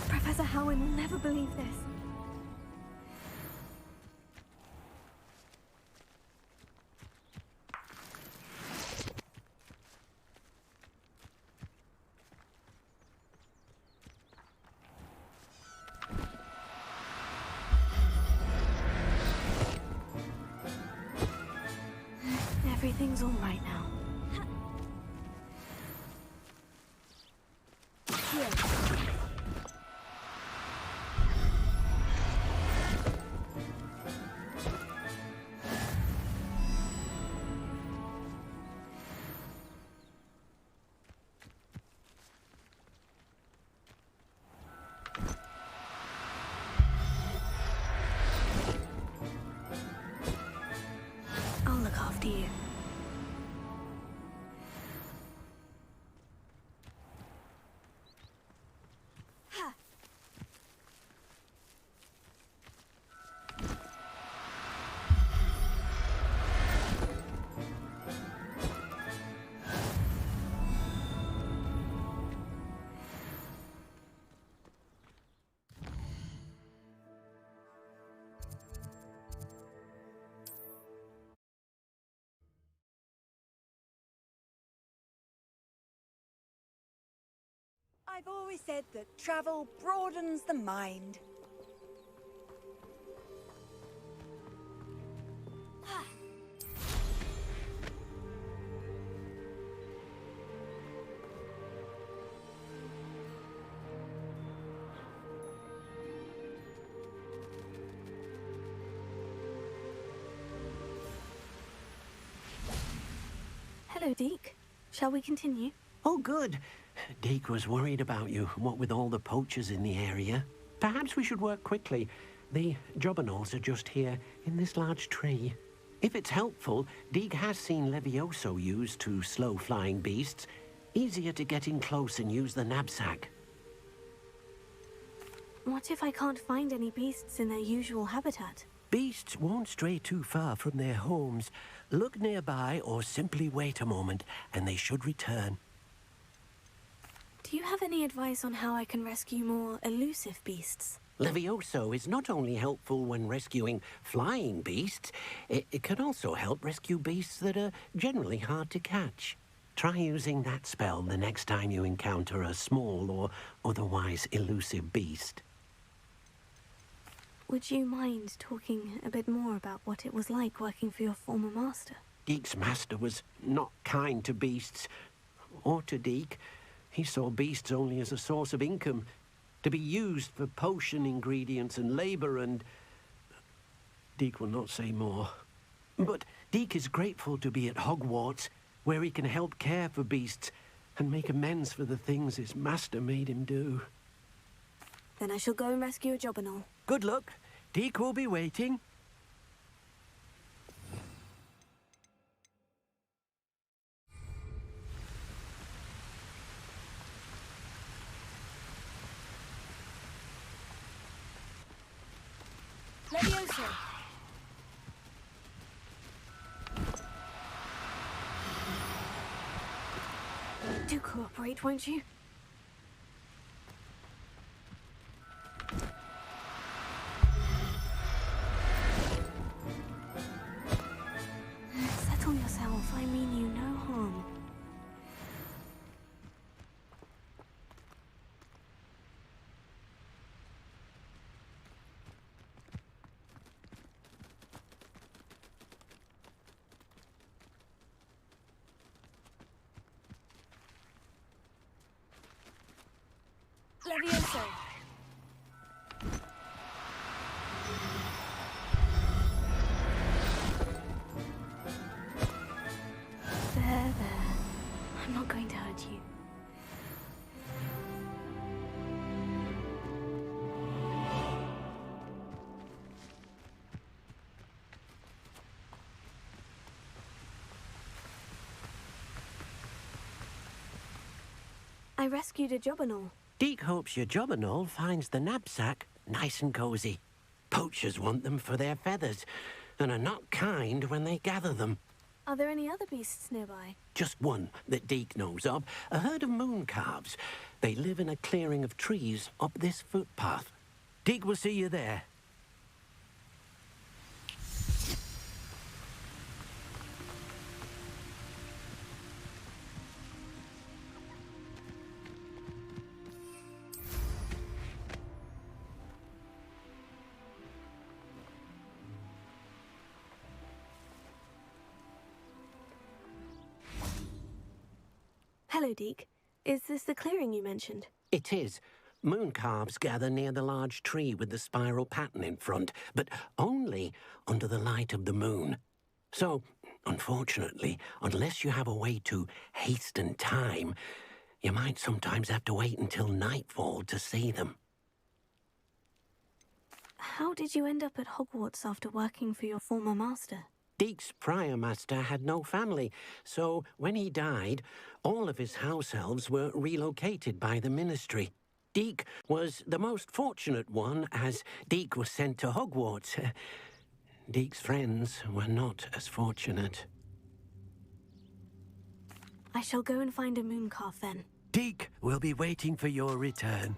Professor Howin will never believe this. Everything's all right now. Here. I'll look after you. I've always said that travel broadens the mind. Hello, Deke. Shall we continue? Oh, good. Deke was worried about you, what with all the poachers in the area. Perhaps we should work quickly. The jobberknolls are just here, in this large tree. If it's helpful, Deke has seen Levioso used to slow flying beasts. Easier to get in close and use the knapsack. What if I can't find any beasts in their usual habitat? Beasts won't stray too far from their homes. Look nearby or simply wait a moment, and they should return. Do you have any advice on how I can rescue more elusive beasts? Levioso is not only helpful when rescuing flying beasts, it can also help rescue beasts that are generally hard to catch. Try using that spell the next time you encounter a small or otherwise elusive beast. Would you mind talking a bit more about what it was like working for your former master? Deke's master was not kind to beasts, or to Deke. He saw beasts only as a source of income, to be used for potion ingredients and labor, and... Deke will not say more. But Deke is grateful to be at Hogwarts, where he can help care for beasts and make amends for the things his master made him do. Then I shall go and rescue a jobberknoll. Good luck. Deke will be waiting. Levioso. Do cooperate, won't you? Settle yourself. I mean you no harm. Levioso. There. I'm not going to hurt you. I rescued a Jobberknoll. Deke hopes your Jobberknoll finds the knapsack nice and cozy. Poachers want them for their feathers, and are not kind when they gather them. Are there any other beasts nearby? Just one that Deke knows of, a herd of moon calves. They live in a clearing of trees up this footpath. Deke will see you there. Hello, Deke. Is this the clearing you mentioned? It is. Moon calves gather near the large tree with the spiral pattern in front, but only under the light of the moon. So, unfortunately, unless you have a way to hasten time, you might sometimes have to wait until nightfall to see them. How did you end up at Hogwarts after working for your former master? Deke's prior master had no family, so when he died, all of his house elves were relocated by the ministry. Deke was the most fortunate one, as Deke was sent to Hogwarts. Deke's friends were not as fortunate. I shall go and find a moon calf then. Deke will be waiting for your return.